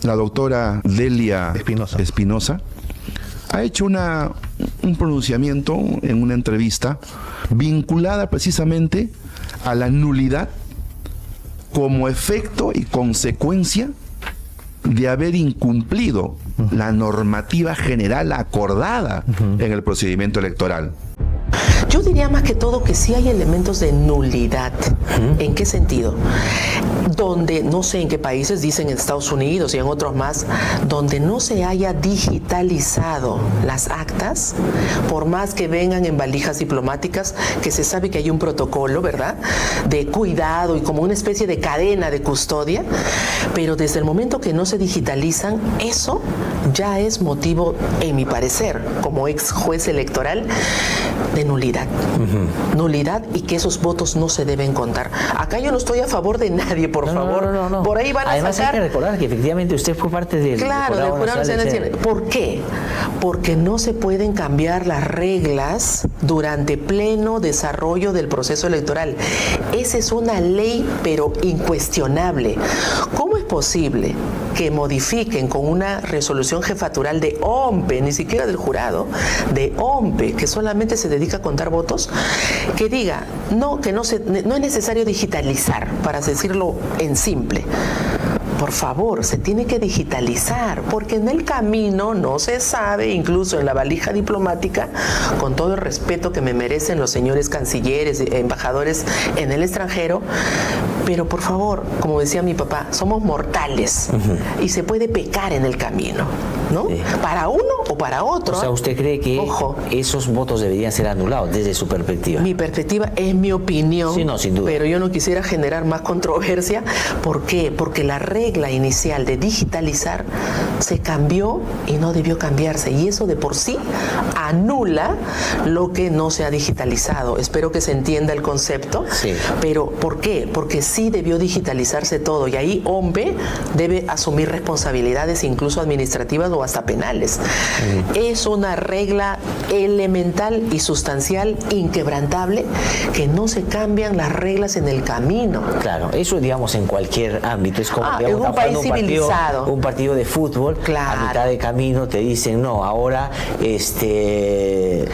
la doctora Delia Espinosa, ha hecho un pronunciamiento en una entrevista vinculada precisamente a la nulidad como efecto y consecuencia de haber incumplido la normativa general acordada en el procedimiento electoral. Yo diría más que todo que sí hay elementos de nulidad. ¿En qué sentido? Donde, no sé en qué países, dicen en Estados Unidos y en otros más, donde no se haya digitalizado las actas, por más que vengan en valijas diplomáticas, que se sabe que hay un protocolo, ¿verdad?, de cuidado y como una especie de cadena de custodia, pero desde el momento que no se digitalizan, eso ya es motivo, en mi parecer, como ex juez electoral, de nulidad. Nulidad, y que esos votos no se deben contar. Acá yo no estoy a favor de nadie, por favor. No. Por ahí van Además, a sacar... hay que recordar que efectivamente usted fue parte del Jurado Nacional. ¿Por qué? Porque no se pueden cambiar las reglas durante pleno desarrollo del proceso electoral. Esa es una ley, pero incuestionable. ¿Cómo es posible que modifiquen con una resolución jefatural de OMPE, ni siquiera del jurado, de OMPE, que solamente se dedica a contar votos, que diga, no es necesario digitalizar, para decirlo en simple? Por favor, se tiene que digitalizar, porque en el camino no se sabe, incluso en la valija diplomática, con todo el respeto que me merecen los señores cancilleres, embajadores en el extranjero, pero por favor, como decía mi papá, somos mortales y se puede pecar en el camino, ¿no? Sí. Para uno o para otro. O sea, ¿usted cree que esos votos deberían ser anulados desde su perspectiva? Mi perspectiva es mi opinión, sí, no, sin duda. Pero yo no quisiera generar más controversia. ¿Por qué? Porque la regla inicial de digitalizar se cambió y no debió cambiarse, y eso de por sí anula lo que no se ha digitalizado. Espero que se entienda el concepto. Sí. Pero ¿por qué? Porque sí debió digitalizarse todo, y ahí OMPE debe asumir responsabilidades incluso administrativas o hasta penales. Es una regla elemental y sustancial, inquebrantable, que no se cambian las reglas en el camino. Claro, eso digamos en cualquier ámbito. Es como en un país civilizado. Un partido de fútbol, claro, a mitad de camino te dicen, no, ahora,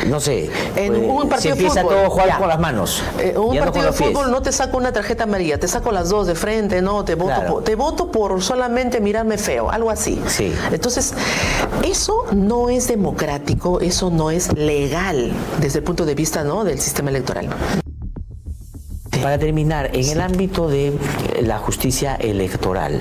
no sé, en un partido se empieza de fútbol, todo a jugar con las manos. Un partido de fútbol no te saco una tarjeta amarilla, te saco las dos de frente, no, te voto, claro, te voto por solamente mirarme feo, algo así. Sí. Entonces, eso no es democrático, eso no es legal desde el punto de vista, ¿no?, del sistema electoral. Para terminar, en el ámbito de la justicia electoral,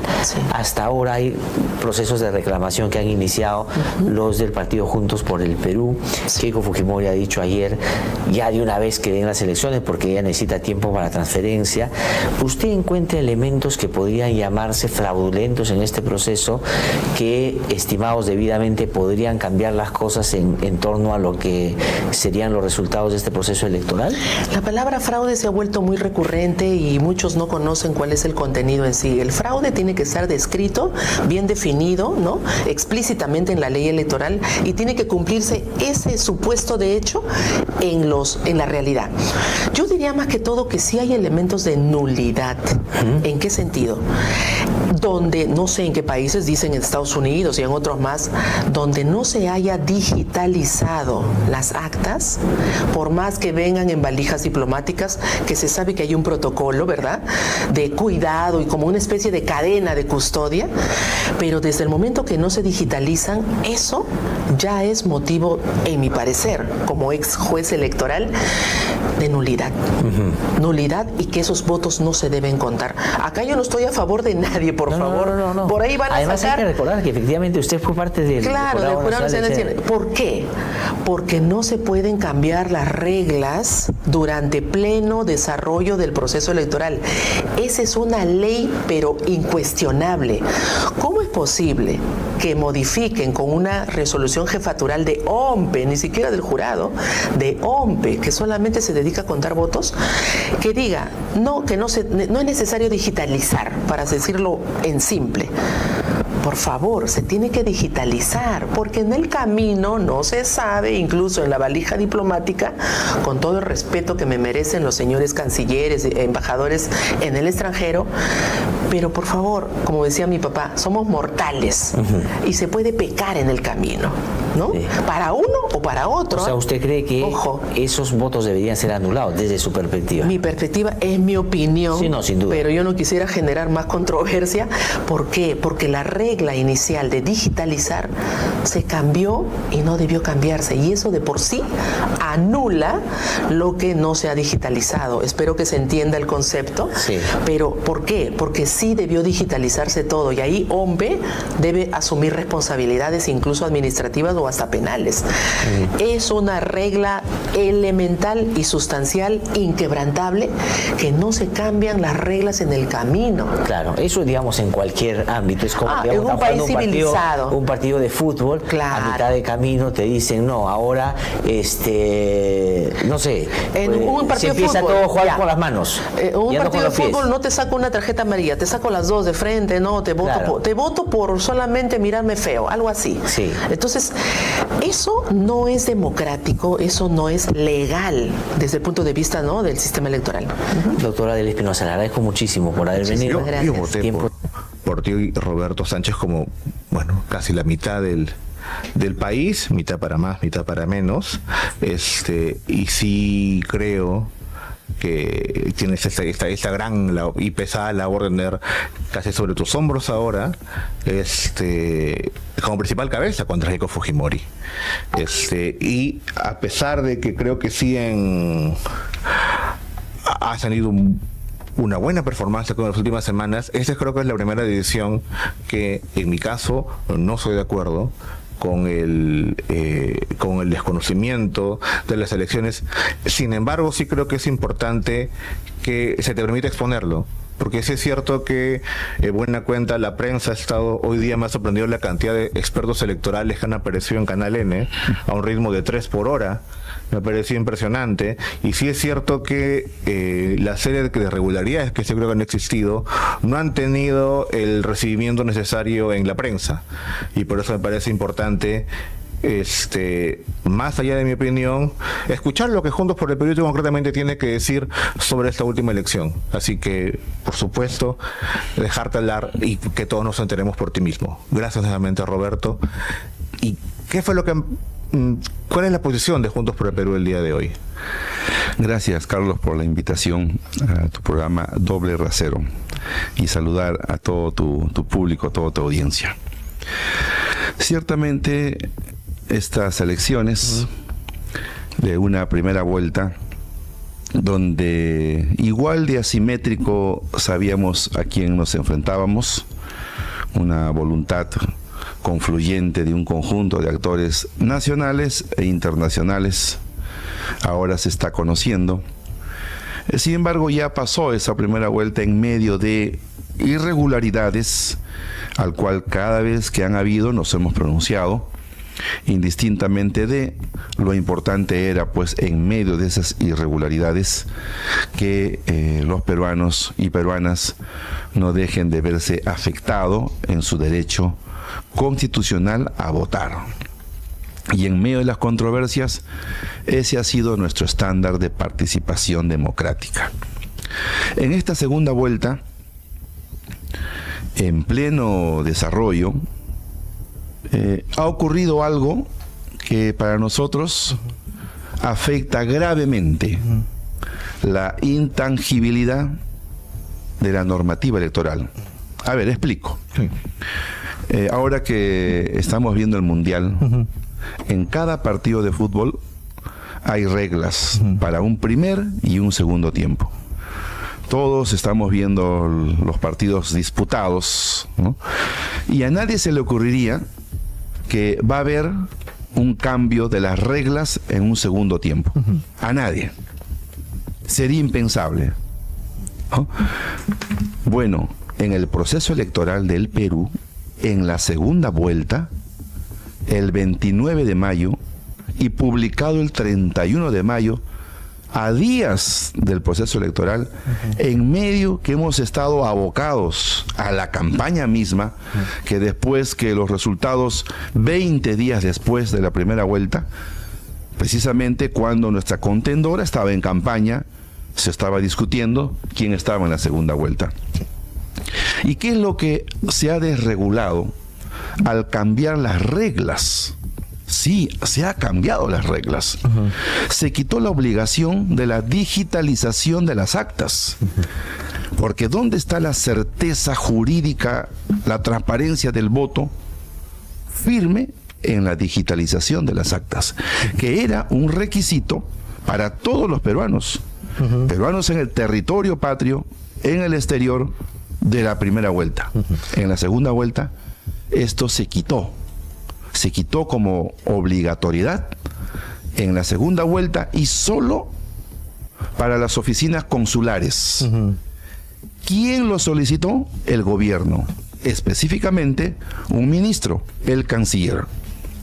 hasta ahora hay procesos de reclamación que han iniciado los del partido Juntos por el Perú. Keiko Fujimori ha dicho ayer, ya de una vez que den las elecciones, porque ella necesita tiempo para transferencia. ¿Usted encuentra elementos que podrían llamarse fraudulentos en este proceso, que, estimados debidamente, podrían cambiar las cosas en torno a lo que serían los resultados de este proceso electoral? La palabra fraude se ha vuelto muy recurrente y muchos no conocen cuál es el contenido en sí. El fraude tiene que estar descrito, bien definido, ¿no?, explícitamente en la ley electoral, y tiene que cumplirse ese supuesto de hecho en la realidad. Yo diría más que todo que sí hay elementos de nulidad. ¿En qué sentido? Donde, no sé en qué países, dicen en Estados Unidos y en otros más, donde no se haya digitalizado las actas, por más que vengan en valijas diplomáticas, que se sabe que hay un protocolo, ¿verdad?, de cuidado y como una especie de cadena de custodia, pero desde el momento que no se digitalizan, eso ya es motivo, en mi parecer, como ex juez electoral, de nulidad. Nulidad, y que esos votos no se deben contar. Acá yo no estoy a favor de nadie, por favor. No. Por ahí van Además, a sacar... hay que recordar que efectivamente usted fue parte del Jurado Nacional. ¿Por qué? Porque no se pueden cambiar las reglas durante pleno desarrollo del proceso electoral. Esa es una ley, pero incuestionable. ¿Cómo es posible que modifiquen con una resolución jefatural de OMPE, ni siquiera del jurado, de OMPE, que solamente se dedica a contar votos, que diga, no es necesario digitalizar, para decirlo en simple? por favor, se tiene que digitalizar, porque en el camino no se sabe, incluso en la valija diplomática, con todo el respeto que me merecen los señores cancilleres, embajadores en el extranjero, pero por favor, como decía mi papá, somos mortales y se puede pecar en el camino, ¿no? Sí. Para uno o para otro. O sea, ¿usted cree que esos votos deberían ser anulados desde su perspectiva? Mi perspectiva es mi opinión, sí, no, sin duda. Pero yo no quisiera generar más controversia. ¿Por qué? Porque la regla inicial de digitalizar se cambió y no debió cambiarse, y eso de por sí anula lo que no se ha digitalizado. Espero que se entienda el concepto. Sí. Pero ¿por qué? Porque sí debió digitalizarse todo, y ahí OMPE debe asumir responsabilidades incluso administrativas o hasta penales. Es una regla elemental y sustancial, inquebrantable, que no se cambian las reglas en el camino. Claro, eso digamos en cualquier ámbito. Es como digamos, en un país civilizado. Un partido de fútbol, claro, a mitad de camino te dicen, no, ahora, no sé, en un partido se empieza de fútbol, todo a jugar con las manos. Un partido de fútbol no te saco una tarjeta amarilla, te saco las dos de frente, no, te voto, claro, te voto por solamente mirarme feo, algo así. Sí. Entonces, eso no es democrático, eso no es legal desde el punto de vista, ¿no?, del sistema electoral. Doctora Delia Espinosa, le agradezco muchísimo por haber venido. Yo voté por ti y Roberto Sánchez como, bueno, casi la mitad del país, mitad para más, mitad para menos, y sí creo que tienes esta gran y pesada labor de tener casi sobre tus hombros ahora, como principal cabeza contra Keiko Fujimori. Y a pesar de que creo que sí ha tenido una buena performance con las últimas semanas, creo que es la primera decisión que, en mi caso, no estoy de acuerdo con el desconocimiento de las elecciones. Sin embargo, sí creo que es importante que se te permita exponerlo, porque sí es cierto que, buena cuenta, la prensa ha estado hoy día más sorprendido de la cantidad de expertos electorales que han aparecido en Canal N a un ritmo de 3 por hora. Me pareció impresionante, y sí es cierto que la serie de irregularidades que yo creo que han existido no han tenido el recibimiento necesario en la prensa, y por eso me parece importante, más allá de mi opinión, escuchar lo que Juntos por el Perú concretamente tiene que decir sobre esta última elección. Así que, por supuesto, dejarte hablar y que todos nos enteremos por ti mismo. Gracias nuevamente, Roberto. ¿Y qué fue lo que... ¿Cuál es la posición de Juntos por el Perú el día de hoy? Gracias, Carlos, por la invitación a tu programa Doble Rasero, y saludar a todo tu público, a toda tu audiencia. Ciertamente, estas elecciones de una primera vuelta, donde igual de asimétrico sabíamos a quién nos enfrentábamos, una voluntad confluyente de un conjunto de actores nacionales e internacionales, ahora se está conociendo. Sin embargo, ya pasó esa primera vuelta en medio de irregularidades, al cual cada vez que han habido nos hemos pronunciado, indistintamente de lo importante era, pues, en medio de esas irregularidades, que los peruanos y peruanas no dejen de verse afectados en su derecho constitucional a votar. Y en medio de las controversias, ese ha sido nuestro estándar de participación democrática. En esta segunda vuelta, en pleno desarrollo, ha ocurrido algo que para nosotros afecta gravemente la intangibilidad de la normativa electoral. A ver, explico. Sí. Ahora que estamos viendo el Mundial, en cada partido de fútbol hay reglas para un primer y un segundo tiempo. Todos estamos viendo los partidos disputados, ¿no? Y a nadie se le ocurriría que va a haber un cambio de las reglas en un segundo tiempo. A nadie. Sería impensable, ¿no? Bueno, en el proceso electoral del Perú, en la segunda vuelta, el 29 de mayo y publicado el 31 de mayo, a días del proceso electoral, en medio que hemos estado abocados a la campaña misma, que después que los resultados 20 días después de la primera vuelta, precisamente cuando nuestra contendora estaba en campaña, se estaba discutiendo quién estaba en la segunda vuelta. ¿Y qué es lo que se ha desregulado al cambiar las reglas? Sí, se ha cambiado las reglas. Se quitó la obligación de la digitalización de las actas. Porque ¿dónde está la certeza jurídica, la transparencia del voto? Firme en la digitalización de las actas, que era un requisito para todos los peruanos. Peruanos en el territorio patrio, en el exterior, de la primera vuelta. En la segunda vuelta, esto se quitó. Se quitó como obligatoriedad en la segunda vuelta y solo para las oficinas consulares. ¿Quién lo solicitó? El gobierno. Específicamente, un ministro, el canciller.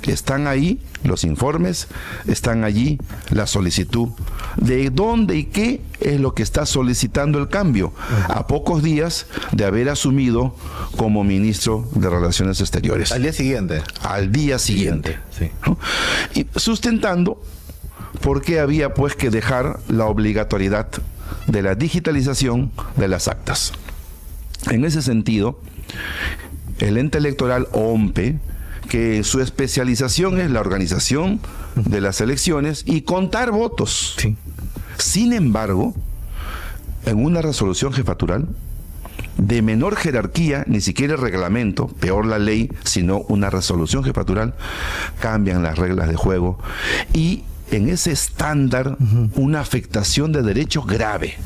Están ahí los informes, están allí la solicitud de dónde y qué es lo que está solicitando el cambio, a pocos días de haber asumido como ministro de Relaciones Exteriores. Al día siguiente. Al día siguiente. Sí. ¿No? Y sustentando por qué había pues que dejar la obligatoriedad de la digitalización de las actas. En ese sentido, el ente electoral OMPE, que su especialización es la organización de las elecciones y contar votos. Sí. Sin embargo, en una resolución jefatural de menor jerarquía, ni siquiera el reglamento, peor la ley, sino una resolución jefatural, cambian las reglas de juego y en ese estándar una afectación de derechos grave.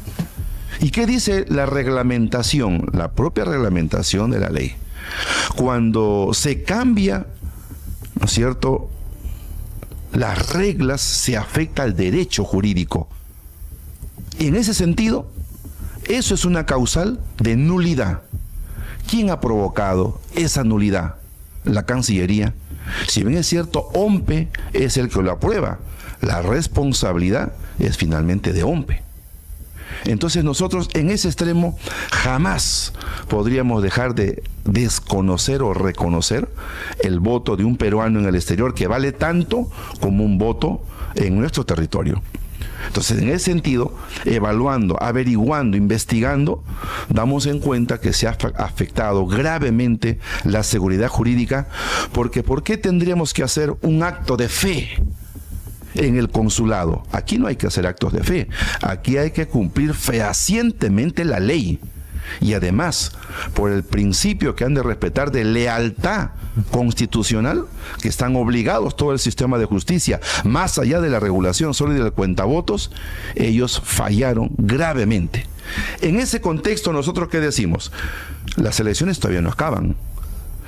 ¿Y qué dice la reglamentación, la propia reglamentación de la ley? Cuando se cambia, ¿no es cierto?, las reglas, se afecta al derecho jurídico. Y en ese sentido, eso es una causal de nulidad. ¿Quién ha provocado esa nulidad? La Cancillería. Si bien es cierto, OMPE es el que lo aprueba, la responsabilidad es finalmente de OMPE. Entonces nosotros en ese extremo jamás podríamos dejar de desconocer o reconocer el voto de un peruano en el exterior, que vale tanto como un voto en nuestro territorio. Entonces, en ese sentido, evaluando, averiguando, investigando, damos en cuenta que se ha afectado gravemente la seguridad jurídica, porque ¿por qué tendríamos que hacer un acto de fe en el consulado? Aquí no hay que hacer actos de fe, aquí hay que cumplir fehacientemente la ley. Y además, por el principio que han de respetar de lealtad constitucional, que están obligados todo el sistema de justicia, más allá de la regulación sólida del cuentavotos, ellos fallaron gravemente. En ese contexto, ¿nosotros qué decimos? Las elecciones todavía no acaban.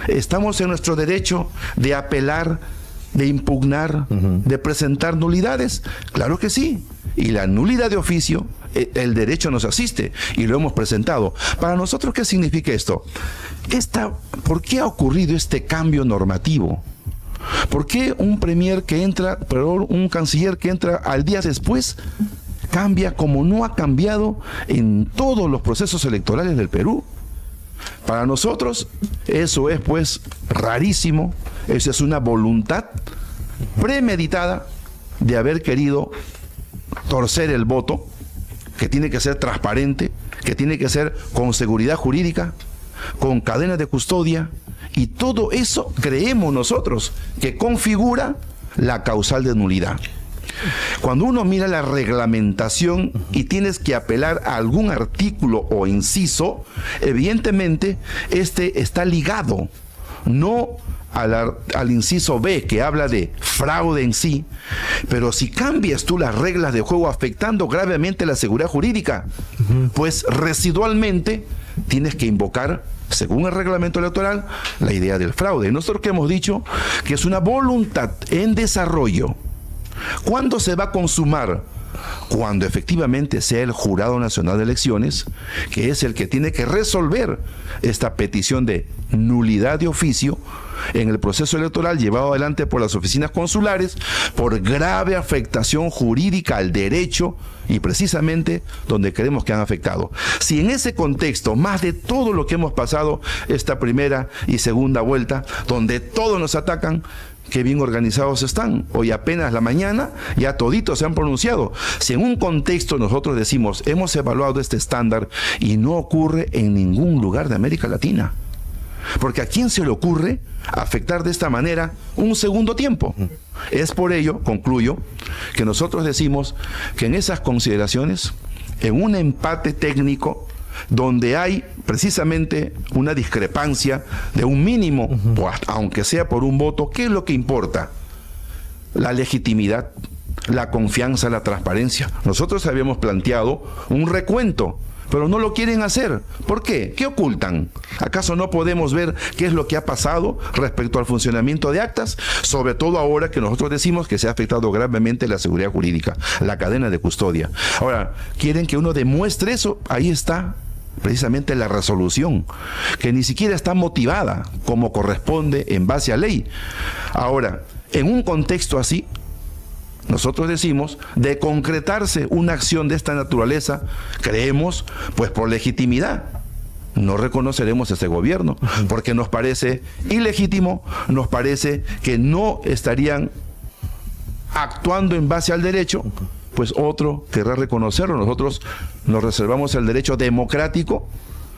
Estamos en nuestro derecho de apelar, de impugnar, de presentar nulidades. Claro que sí. Y la nulidad de oficio, el derecho nos asiste y lo hemos presentado. Para nosotros, ¿qué significa esto? ¿Por qué ha ocurrido este cambio normativo? ¿Por qué un un canciller que entra al día después cambia como no ha cambiado en todos los procesos electorales del Perú? Para nosotros eso es pues rarísimo. Esa es una voluntad premeditada de haber querido torcer el voto, que tiene que ser transparente, que tiene que ser con seguridad jurídica, con cadenas de custodia, y todo eso creemos nosotros que configura la causal de nulidad. Cuando uno mira la reglamentación y tienes que apelar a algún artículo o inciso, evidentemente este está ligado no al inciso B, que habla de fraude en sí, pero si cambias tú las reglas de juego afectando gravemente la seguridad jurídica, pues residualmente tienes que invocar, según el reglamento electoral, la idea del fraude. Nosotros que hemos dicho que es una voluntad en desarrollo. ¿Cuándo se va a consumar? Cuando efectivamente sea el Jurado Nacional de Elecciones, que es el que tiene que resolver esta petición de nulidad de oficio en el proceso electoral llevado adelante por las oficinas consulares por grave afectación jurídica al derecho y precisamente donde creemos que han afectado. Si en ese contexto, más de todo lo que hemos pasado esta primera y segunda vuelta, donde todos nos atacan, qué bien organizados están. Hoy apenas la mañana ya toditos se han pronunciado. Si en un contexto nosotros decimos, hemos evaluado este estándar y no ocurre en ningún lugar de América Latina. Porque ¿a quién se le ocurre afectar de esta manera un segundo tiempo? Es por ello, concluyo, que nosotros decimos que en esas consideraciones, en un empate técnico, donde hay precisamente una discrepancia de un mínimo, aunque sea por un voto, ¿qué es lo que importa? La legitimidad, la confianza, la transparencia. Nosotros habíamos planteado un recuento, pero no lo quieren hacer. ¿Por qué? ¿Qué ocultan? ¿Acaso no podemos ver qué es lo que ha pasado respecto al funcionamiento de actas? Sobre todo ahora que nosotros decimos que se ha afectado gravemente la seguridad jurídica, la cadena de custodia. Ahora, ¿quieren que uno demuestre eso? Ahí está precisamente la resolución, que ni siquiera está motivada como corresponde en base a ley. Ahora, en un contexto así, nosotros decimos, de concretarse una acción de esta naturaleza, creemos, pues por legitimidad, no reconoceremos ese gobierno, porque nos parece ilegítimo, nos parece que no estarían actuando en base al derecho, pues otro querrá reconocerlo. Nosotros nos reservamos el derecho democrático,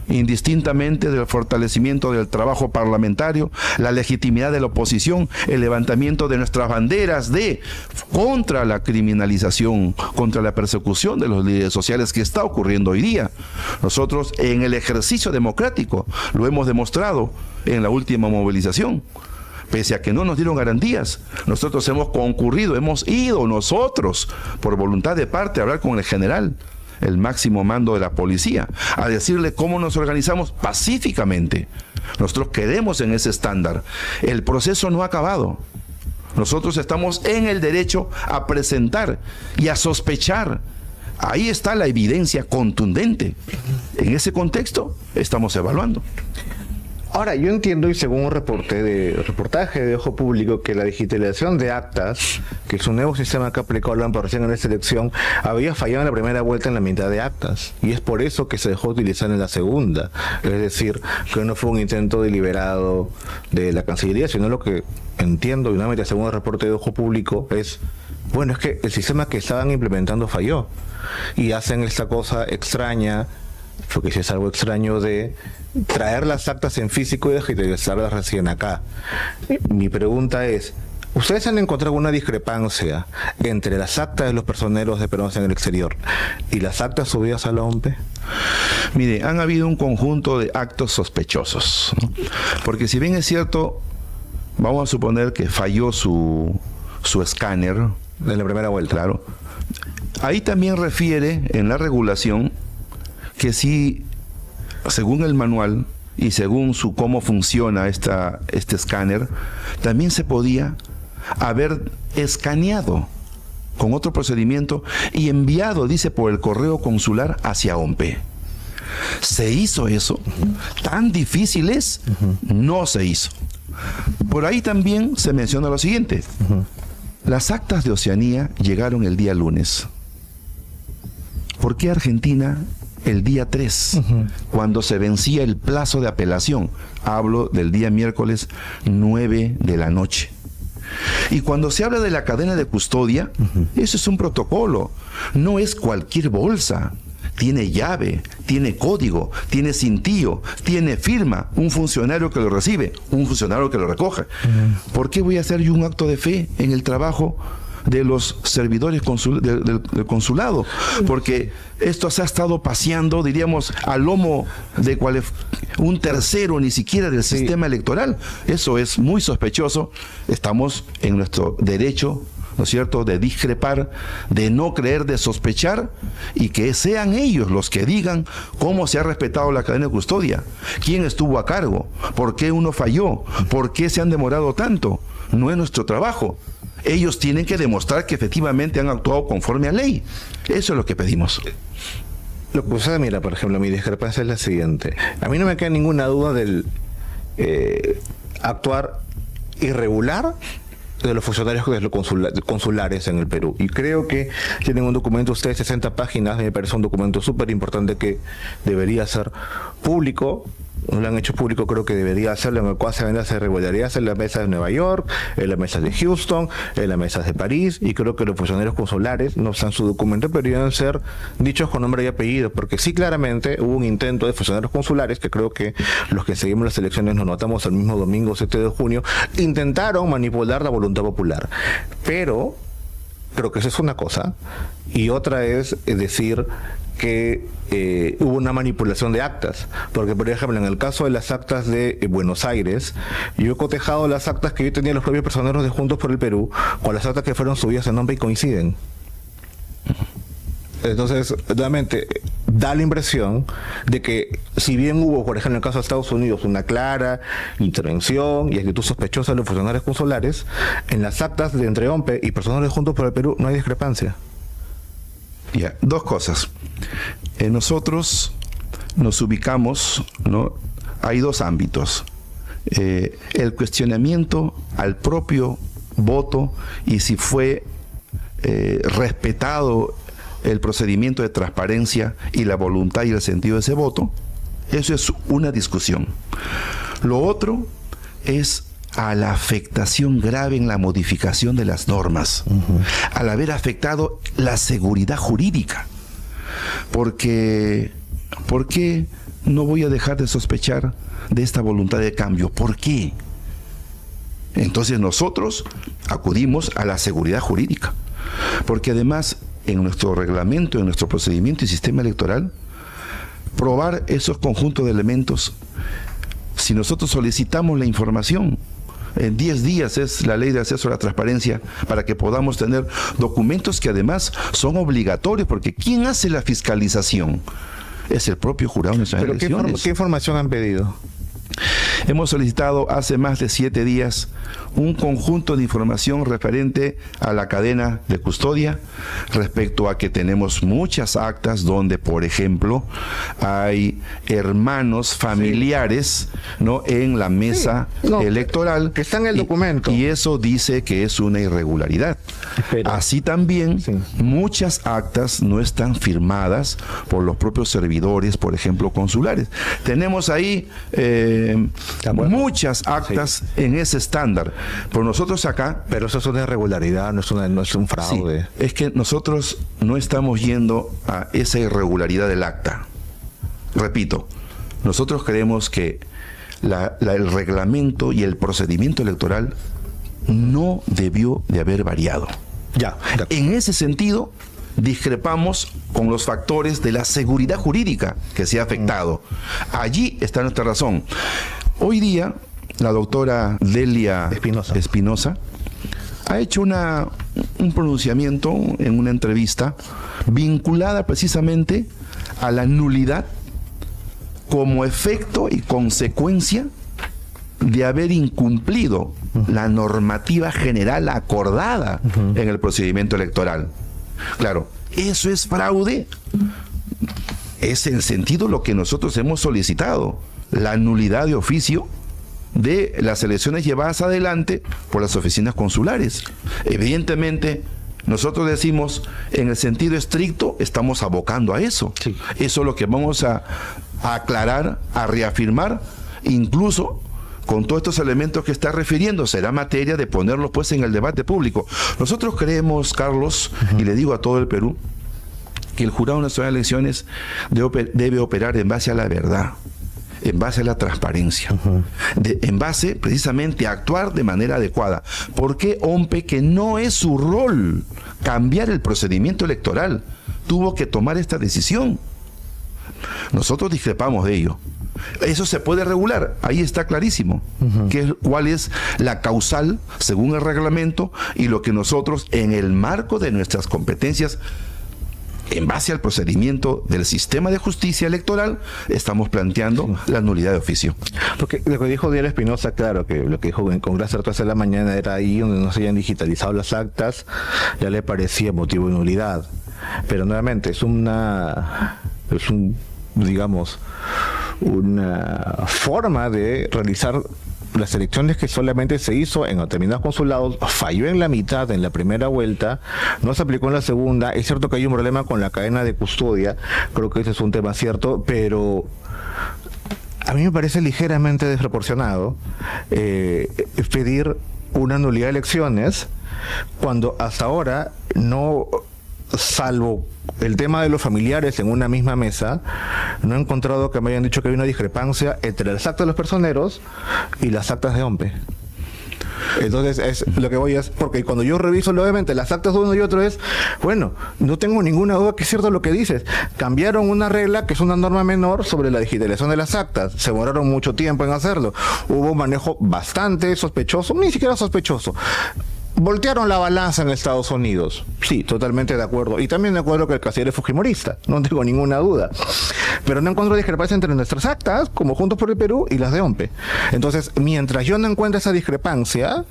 indistintamente del fortalecimiento del trabajo parlamentario, la legitimidad de la oposición, el levantamiento de nuestras banderas contra la criminalización, contra la persecución de los líderes sociales que está ocurriendo hoy día. Nosotros en el ejercicio democrático lo hemos demostrado en la última movilización. Pese a que no nos dieron garantías, nosotros hemos concurrido, hemos ido nosotros, por voluntad de parte, a hablar con el general, el máximo mando de la policía, a decirle cómo nos organizamos pacíficamente. Nosotros quedemos en ese estándar. El proceso no ha acabado. Nosotros estamos en el derecho a presentar y a sospechar. Ahí está la evidencia contundente. En ese contexto estamos evaluando. Ahora, yo entiendo, y según un reportaje de Ojo Público, que la digitalización de actas, que es un nuevo sistema que aplicó la recién en esta elección, había fallado en la primera vuelta en la mitad de actas. Y es por eso que se dejó utilizar en la segunda. Es decir, que no fue un intento deliberado de la Cancillería, sino lo que entiendo, y nuevamente según el reporte de Ojo Público, es que el sistema que estaban implementando falló. Y hacen esta cosa extraña, porque si es algo extraño, de traer las actas en físico y digitalizarlas recién acá. Mi pregunta es, ¿ustedes han encontrado una discrepancia entre las actas de los personeros de peruanos en el exterior y las actas subidas a la OMPE? Mire, han habido un conjunto de actos sospechosos, ¿no? Porque si bien es cierto, vamos a suponer que falló su escáner en la primera vuelta. Claro. Ahí también refiere en la regulación que si, según el manual y según cómo funciona este escáner, también se podía haber escaneado con otro procedimiento y enviado, dice, por el correo consular hacia OMPE. ¿Se hizo eso? ¿Tan difícil es? No se hizo. Por ahí también se menciona lo siguiente. Las actas de Oceanía llegaron el día lunes. ¿Por qué Argentina el día 3, cuando se vencía el plazo de apelación? Hablo del día miércoles 9 de la noche. Y cuando se habla de la cadena de custodia, eso es un protocolo, no es cualquier bolsa. Tiene llave, tiene código, tiene cintillo, tiene firma, un funcionario que lo recibe, un funcionario que lo recoge. ¿Por qué voy a hacer yo un acto de fe en el trabajo de los servidores del consulado? Porque esto se ha estado paseando, diríamos, al lomo de un tercero, ni siquiera del sistema electoral. Eso es muy sospechoso. Estamos en nuestro derecho, ¿no es cierto?, de discrepar, de no creer, de sospechar, y que sean ellos los que digan cómo se ha respetado la cadena de custodia, quién estuvo a cargo, por qué uno falló, por qué se han demorado tanto. No es nuestro trabajo. Ellos tienen que demostrar que efectivamente han actuado conforme a ley. Eso es lo que pedimos. Lo que sucede, mira, por ejemplo, mi discrepancia es la siguiente. A mí no me queda ninguna duda del actuar irregular de los funcionarios consulares en el Perú. Y creo que tienen un documento, ustedes, 60 páginas, me parece un documento súper importante que debería ser público. No lo han hecho público, creo que debería hacerlo, en el cual se ven las irregularidades en las mesas de Nueva York, en las mesas de Houston, en las mesas de París, y creo que los funcionarios consulares no están en su documento, pero deberían ser dichos con nombre y apellido, porque sí, claramente hubo un intento de funcionarios consulares, que creo que los que seguimos las elecciones nos notamos el mismo domingo 7 de junio, intentaron manipular la voluntad popular. Pero creo que eso es una cosa, y otra es decir que hubo una manipulación de actas, porque por ejemplo en el caso de las actas de Buenos Aires, yo he cotejado las actas que yo tenía los propios personeros de Juntos por el Perú con las actas que fueron subidas en nombre y coinciden. Entonces, nuevamente, da la impresión de que si bien hubo, por ejemplo, en el caso de Estados Unidos, una clara intervención y actitud sospechosa de los funcionarios consulares, en las actas de entre OMPE y personas de Juntos por el Perú no hay discrepancia. Ya, dos cosas. Nosotros nos ubicamos, ¿no? Hay dos ámbitos. El cuestionamiento al propio voto y si fue respetado el procedimiento de transparencia y la voluntad y el sentido de ese voto, eso es una discusión. Lo otro es a la afectación grave en la modificación de las normas, al haber afectado la seguridad jurídica. Porque, ¿por qué no voy a dejar de sospechar de esta voluntad de cambio? ¿Por qué? Entonces nosotros acudimos a la seguridad jurídica, porque además en nuestro reglamento, en nuestro procedimiento y sistema electoral, probar esos conjuntos de elementos, si nosotros solicitamos la información, en 10 días es la ley de acceso a la transparencia para que podamos tener documentos que además son obligatorios, porque ¿quién hace la fiscalización? Es el propio Jurado Nacional de Elecciones. ¿Qué información han pedido? Hemos solicitado hace más de 7 días un conjunto de información referente a la cadena de custodia, respecto a que tenemos muchas actas donde, por ejemplo, hay hermanos familiares, ¿no?, en la mesa electoral. Que está en el documento. Y eso dice que es una irregularidad. Pero, así también, muchas actas no están firmadas por los propios servidores, por ejemplo, consulares. Tenemos ahí muchas actas en ese estándar. Pero nosotros acá... Pero eso es una irregularidad, no es un fraude. Sí, es que nosotros no estamos yendo a esa irregularidad del acta. Repito, nosotros creemos que el reglamento y el procedimiento electoral no debió de haber variado. Ya. En ese sentido, discrepamos con los factores de la seguridad jurídica que se ha afectado. Allí está nuestra razón. Hoy día, la doctora Delia Espinosa ha hecho un pronunciamiento en una entrevista vinculada precisamente a la nulidad como efecto y consecuencia de haber incumplido la normativa general acordada en el procedimiento electoral. Claro, eso es fraude. Es en sentido lo que nosotros hemos solicitado, la nulidad de oficio de las elecciones llevadas adelante por las oficinas consulares. Evidentemente, nosotros decimos, en el sentido estricto, estamos abocando a eso. Sí. Eso es lo que vamos a aclarar, a reafirmar, incluso con todos estos elementos que está refiriendo, será materia de ponerlos pues en el debate público. Nosotros creemos, Carlos, y le digo a todo el Perú, que el Jurado Nacional de Elecciones debe operar en base a la verdad, en base a la transparencia, en base precisamente a actuar de manera adecuada. ¿Por qué OMPE, que no es su rol cambiar el procedimiento electoral, tuvo que tomar esta decisión? Nosotros discrepamos de ello. Eso se puede regular, ahí está clarísimo cuál es la causal según el reglamento y lo que nosotros, en el marco de nuestras competencias, en base al procedimiento del sistema de justicia electoral, estamos planteando la nulidad de oficio. Porque lo que dijo Diana Espinosa, claro, que lo que dijo en Congreso de la mañana era ahí donde no se hayan digitalizado las actas, ya le parecía motivo de nulidad. Pero nuevamente, digamos, una forma de realizar las elecciones que solamente se hizo en determinados consulados, falló en la mitad en la primera vuelta, no se aplicó en la segunda. Es cierto que hay un problema con la cadena de custodia, creo que ese es un tema cierto, pero a mí me parece ligeramente desproporcionado pedir una nulidad de elecciones cuando hasta ahora no, salvo el tema de los familiares en una misma mesa, no he encontrado que me hayan dicho que hay una discrepancia entre las actas de los personeros y las actas de OMPE. Entonces, es lo que voy es, porque cuando yo reviso nuevamente las actas de uno y otro es, bueno, no tengo ninguna duda que es cierto lo que dices. Cambiaron una regla que es una norma menor sobre la digitalización de las actas. Se demoraron mucho tiempo en hacerlo. Hubo un manejo bastante sospechoso, ni siquiera sospechoso. Voltearon la balanza en Estados Unidos. Sí, totalmente de acuerdo. Y también de acuerdo que el canciller es fujimorista. No tengo ninguna duda. Pero no encuentro discrepancia entre nuestras actas, como Juntos por el Perú, y las de OMPE. Entonces, mientras yo no encuentre esa discrepancia,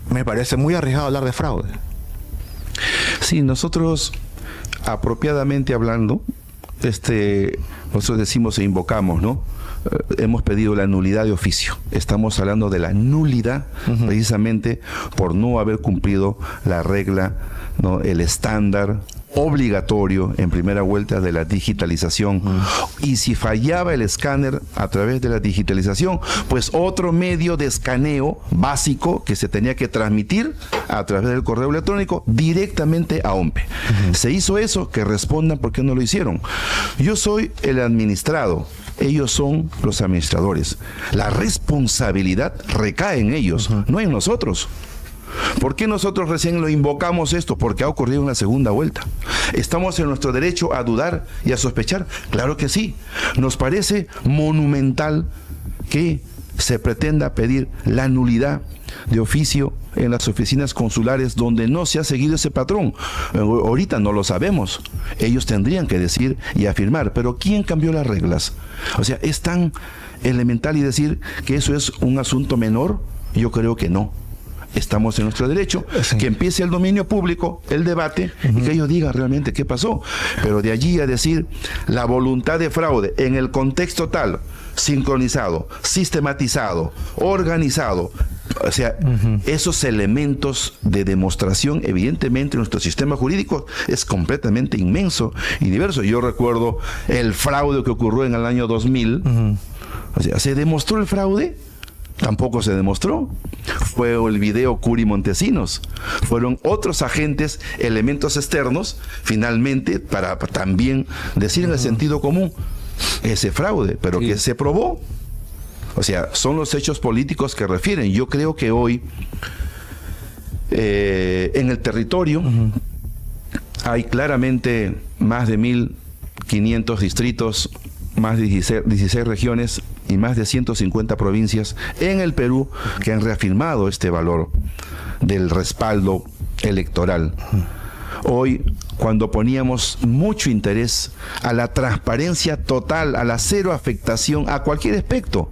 me parece muy arriesgado hablar de fraude. Sí, nosotros, apropiadamente hablando, nosotros decimos e invocamos, ¿no? Hemos pedido la nulidad de oficio. Estamos hablando de la nulidad precisamente por no haber cumplido la regla, ¿no? El estándar obligatorio en primera vuelta de la digitalización. Y si fallaba el escáner a través de la digitalización, pues otro medio de escaneo básico que se tenía que transmitir a través del correo electrónico directamente a OMPE. Se hizo eso, que respondan por qué no lo hicieron. Yo soy el administrado, ellos son los administradores. La responsabilidad recae en ellos, no en nosotros. ¿Por qué nosotros recién lo invocamos esto? Porque ha ocurrido una segunda vuelta. ¿Estamos en nuestro derecho a dudar y a sospechar? Claro que sí. Nos parece monumental que se pretenda pedir la nulidad de oficio en las oficinas consulares donde no se ha seguido ese patrón. Ahorita no lo sabemos. Ellos tendrían que decir y afirmar, pero ¿quién cambió las reglas? O sea, ¿es tan elemental y decir que eso es un asunto menor? Yo creo que no. Estamos en nuestro derecho, que empiece el dominio público, el debate, y que ellos digan realmente qué pasó. Pero de allí a decir la voluntad de fraude en el contexto tal, sincronizado, sistematizado, organizado, o sea, esos elementos de demostración, evidentemente nuestro sistema jurídico es completamente inmenso y diverso. Yo recuerdo el fraude que ocurrió en el año 2000, o sea, ¿se demostró el fraude? Tampoco se demostró. Fue el video Curi Montesinos. Fueron otros agentes, elementos externos, finalmente, para también decir en el sentido común ese fraude, pero que se probó. O sea, son los hechos políticos que refieren. Yo creo que hoy en el territorio hay claramente más de 1.500 distritos, más de 16 regiones y más de 150 provincias en el Perú que han reafirmado este valor del respaldo electoral. Hoy, cuando poníamos mucho interés a la transparencia total, a la cero afectación a cualquier aspecto,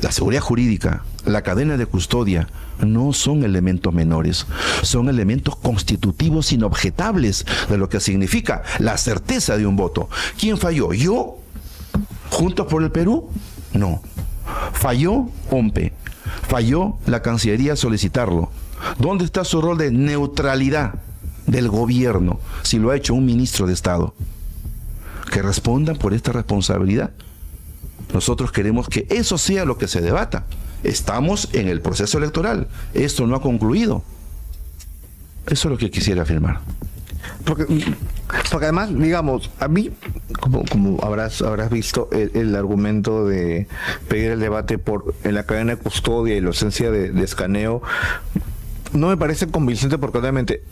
la seguridad jurídica, la cadena de custodia, no son elementos menores, son elementos constitutivos inobjetables de lo que significa la certeza de un voto. ¿Quién falló? ¿Yo? ¿Juntos por el Perú? No. Falló OMPE. Falló la Cancillería al solicitarlo. ¿Dónde está su rol de neutralidad del gobierno si lo ha hecho un ministro de Estado? Que respondan por esta responsabilidad. Nosotros queremos que eso sea lo que se debata. Estamos en el proceso electoral. Esto no ha concluido. Eso es lo que quisiera afirmar. Porque además, digamos, a mí, como habrás visto, el argumento de pedir el debate en la cadena de custodia y la ausencia de escaneo, no me parece convincente porque obviamente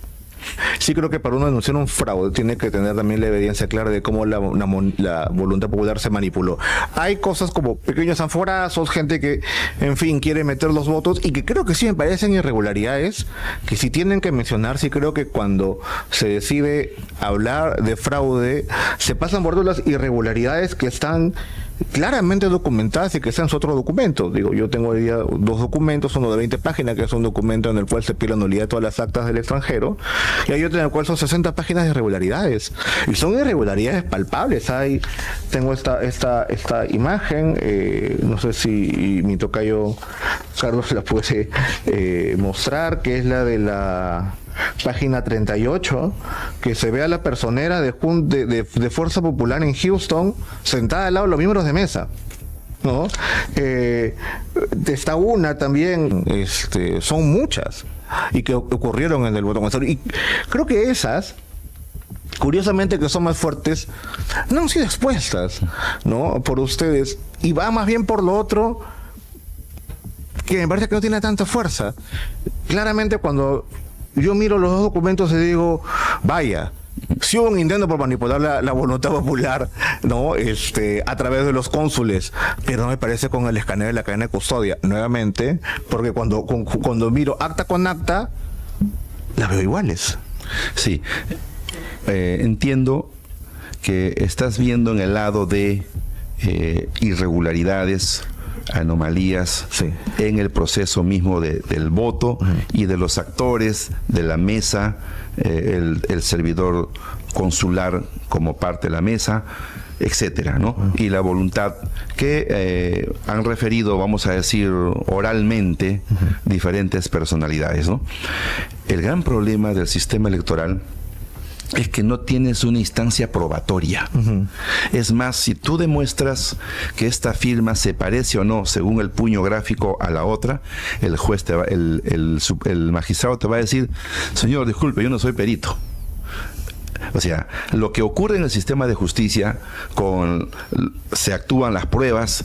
sí creo que para uno denunciar un fraude tiene que tener también la evidencia clara de cómo la voluntad popular se manipuló. Hay cosas como pequeños anforazos, gente que, en fin, quiere meter los votos y que creo que sí me parecen irregularidades, que sí tienen que mencionar. Sí creo que cuando se decide hablar de fraude, se pasan por todas las irregularidades que están claramente documentadas y que sean otro documento. Digo, yo tengo hoy día 2 documentos, uno de 20 páginas, que es un documento en el cual se pide la nulidad de todas las actas del extranjero, y hay otro en el cual son 60 páginas de irregularidades. Y son irregularidades palpables. Tengo esta imagen, no sé si mi tocayo Carlos la puede mostrar, que es la de la página 38, que se ve a la personera de Fuerza Popular en Houston sentada al lado de los miembros de mesa, ¿no? Está una también, son muchas, y que ocurrieron en el voto consultario. Y creo que esas, curiosamente, que son más fuertes, no han sido expuestas, ¿no?, por ustedes, y va más bien por lo otro, que me parece que no tiene tanta fuerza. Claramente, cuando yo miro los 2 documentos y digo, vaya, si hubo un intento por manipular la voluntad popular, ¿no?, a través de los cónsules, pero no me parece con el escaneo de la cadena de custodia, nuevamente, porque cuando miro acta con acta, las veo iguales. Sí, entiendo que estás viendo en el lado de irregularidades, anomalías, sí, en el proceso mismo del voto y de los actores de la mesa, el servidor consular como parte de la mesa, etcétera, ¿no? Y la voluntad que han referido, vamos a decir, oralmente, diferentes personalidades, ¿no? El gran problema del sistema electoral es que no tienes una instancia probatoria. Es más, si tú demuestras que esta firma se parece o no, según el puño gráfico, a la otra, el juez el magistrado te va a decir, señor, disculpe, yo no soy perito. O sea, lo que ocurre en el sistema de justicia, se actúan las pruebas,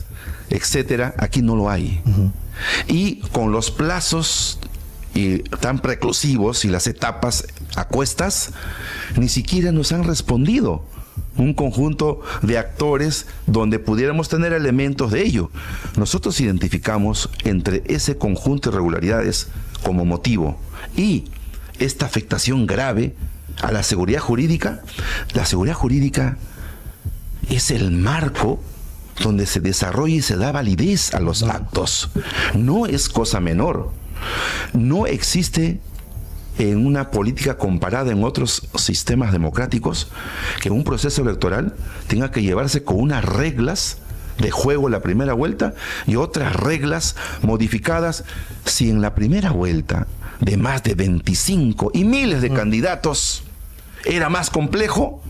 etcétera, aquí no lo hay. Y con los plazos tan preclusivos y las etapas a cuestas, ni siquiera nos han respondido un conjunto de actores donde pudiéramos tener elementos de ello. Nosotros identificamos entre ese conjunto de irregularidades como motivo y esta afectación grave a la seguridad jurídica. La seguridad jurídica es el marco donde se desarrolla y se da validez a los actos. No es cosa menor. No existe en una política comparada en otros sistemas democráticos que un proceso electoral tenga que llevarse con unas reglas de juego en la primera vuelta y otras reglas modificadas. Si en la primera vuelta de más de 25 y miles de candidatos era más complejo,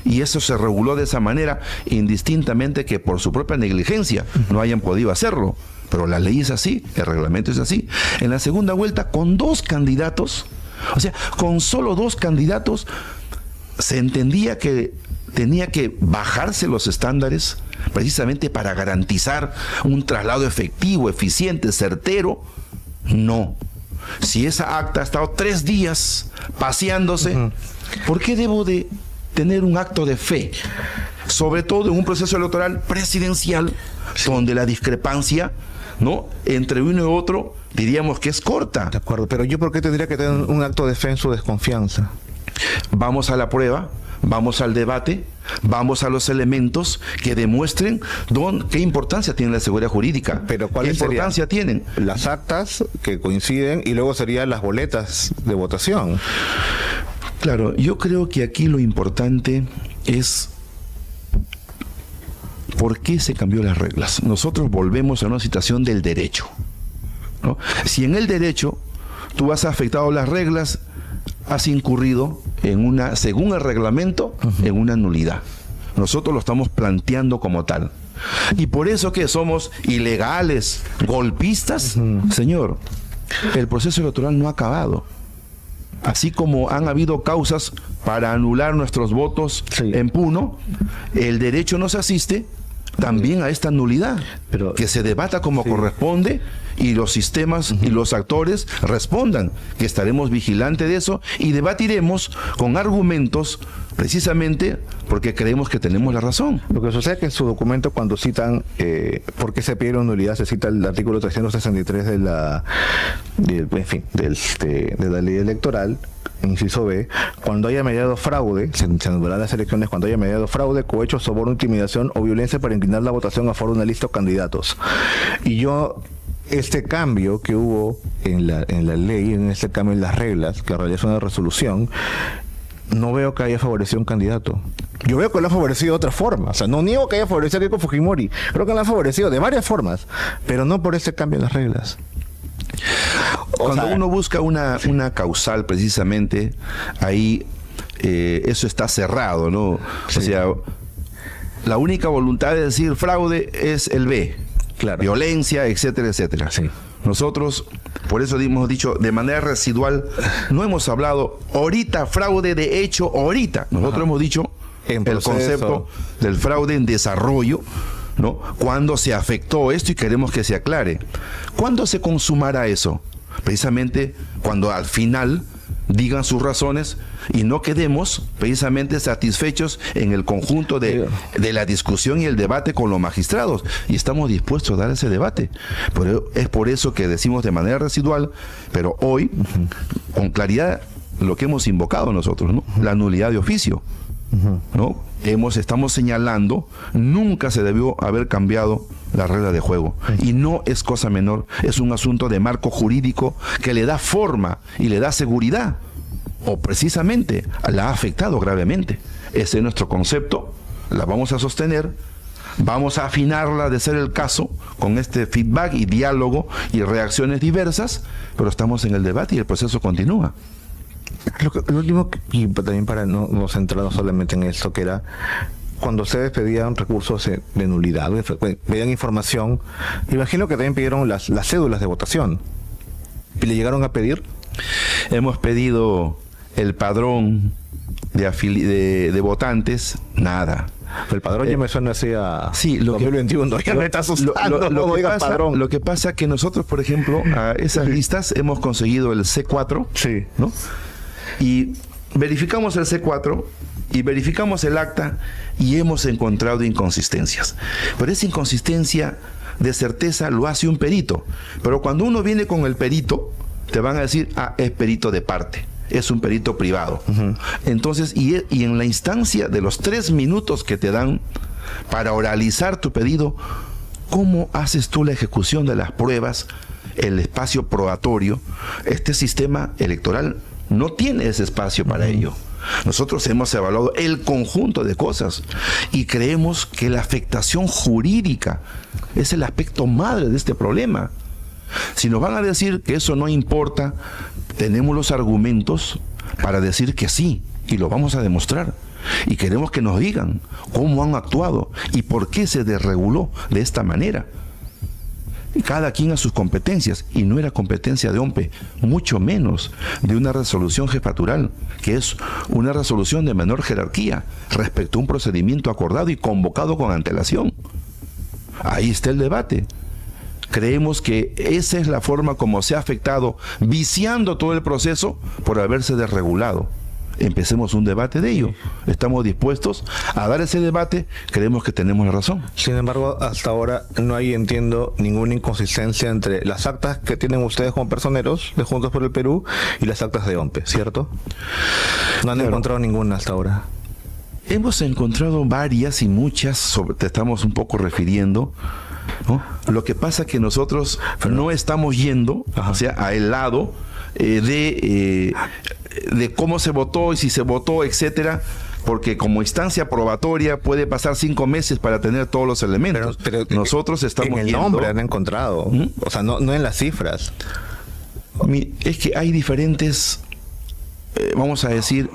y eso se reguló de esa manera, indistintamente que por su propia negligencia no hayan podido hacerlo. Pero la ley es así, el reglamento es así. En la segunda vuelta, con 2 candidatos, o sea, con solo 2 candidatos, se entendía que tenía que bajarse los estándares precisamente para garantizar un traslado efectivo, eficiente, certero. No. Si esa acta ha estado 3 días paseándose, ¿por qué debo de tener un acto de fe? Sobre todo en un proceso electoral presidencial, donde la discrepancia, ¿no?, entre uno y otro, diríamos que es corta. De acuerdo, pero yo, ¿por qué tendría que tener un acto de fe en su desconfianza? Vamos a la prueba, vamos al debate, vamos a los elementos que demuestren qué importancia tiene la seguridad jurídica. Pero ¿cuál importancia tienen? Las actas que coinciden, y luego serían las boletas de votación. Claro, yo creo que aquí lo importante es ¿por qué se cambió las reglas? Nosotros volvemos a una situación del derecho, ¿no? Si en el derecho tú has afectado las reglas, has incurrido en según el reglamento, en una nulidad. Nosotros lo estamos planteando como tal. Y por eso que somos ilegales, golpistas, señor, el proceso electoral no ha acabado. Así como han habido causas para anular nuestros votos en Puno, el derecho nos asiste también a esta nulidad, pero que se debata como corresponde y los sistemas y los actores respondan, que estaremos vigilantes de eso y debatiremos con argumentos precisamente porque creemos que tenemos la razón. Lo que sucede es que en su documento, cuando citan por qué se pidieron nulidad, se cita el artículo 363 de la ley electoral, inciso B: cuando haya mediado fraude, se anularán las elecciones cuando haya mediado fraude, cohecho, soborno, intimidación o violencia para inclinar la votación a favor de una lista o candidatos. Y yo, este cambio que hubo en la ley, en este cambio en las reglas, que realiza una resolución, no veo que haya favorecido a un candidato. Yo veo que lo ha favorecido de otra forma. O sea, no niego que haya favorecido a Keiko Fujimori. Creo que lo ha favorecido de varias formas, pero no por este cambio en las reglas. Cuando uno busca una causal, precisamente, ahí eso está cerrado, ¿no? Sí. O sea, la única voluntad de decir fraude es el B. Claro. Violencia, etcétera, etcétera. Sí. Nosotros, por eso hemos dicho de manera residual, no hemos hablado ahorita fraude de hecho, ahorita. Nosotros hemos dicho el concepto del fraude en desarrollo, ¿no? Cuando se afectó esto y queremos que se aclare. ¿Cuándo se consumará eso? Precisamente cuando al final digan sus razones y no quedemos precisamente satisfechos en el conjunto de la discusión y el debate con los magistrados, y estamos dispuestos a dar ese debate. Pero es por eso que decimos de manera residual, pero hoy con claridad lo que hemos invocado nosotros, ¿no? La nulidad de oficio, ¿no? Estamos señalando, nunca se debió haber cambiado la regla de juego, y no es cosa menor, es un asunto de marco jurídico que le da forma y le da seguridad, o precisamente la ha afectado gravemente. Ese es nuestro concepto, la vamos a sostener, vamos a afinarla de ser el caso con este feedback y diálogo y reacciones diversas, pero estamos en el debate y el proceso continúa. Lo último, y también para no centrarnos solamente en esto, que era cuando ustedes pedían recursos de nulidad, pedían información, imagino que también pidieron las cédulas de votación. ¿Y le llegaron a pedir? Hemos pedido el padrón de votantes, nada. El padrón ya me suena así a sí, lo 2021, ya me está asustando. Lo que pasa que nosotros, por ejemplo, a esas listas hemos conseguido el C4, sí, ¿no? Y verificamos el C4 y verificamos el acta y hemos encontrado inconsistencias. Pero esa inconsistencia de certeza lo hace un perito. Pero cuando uno viene con el perito, te van a decir, es perito de parte, es un perito privado. Entonces, y en la instancia de los 3 minutos que te dan para oralizar tu pedido, ¿cómo haces tú la ejecución de las pruebas, el espacio probatorio? Este sistema electoral no tiene ese espacio para ello. Nosotros hemos evaluado el conjunto de cosas y creemos que la afectación jurídica es el aspecto madre de este problema. Si nos van a decir que eso no importa, tenemos los argumentos para decir que sí, y lo vamos a demostrar. Y queremos que nos digan cómo han actuado y por qué se desreguló de esta manera. Cada quien a sus competencias, y no era competencia de OMPE, mucho menos de una resolución jefatural, que es una resolución de menor jerarquía respecto a un procedimiento acordado y convocado con antelación. Ahí está el debate. Creemos que esa es la forma como se ha afectado, viciando todo el proceso por haberse desregulado. Empecemos un debate de ello. Estamos dispuestos a dar ese debate, creemos que tenemos la razón. Sin embargo, hasta ahora no hay, entiendo, ninguna inconsistencia entre las actas que tienen ustedes como personeros de Juntos por el Perú y las actas de OMPE, ¿cierto? No han encontrado ninguna hasta ahora. Hemos encontrado varias y muchas, te estamos un poco refiriendo, ¿no? Lo que pasa es que nosotros no estamos yendo, o sea, a el lado de cómo se votó y si se votó, etcétera, porque como instancia probatoria puede pasar 5 meses para tener todos los elementos. Pero nosotros estamos en el nombre han encontrado, o sea, no en las cifras. Es que hay diferentes, vamos a decir,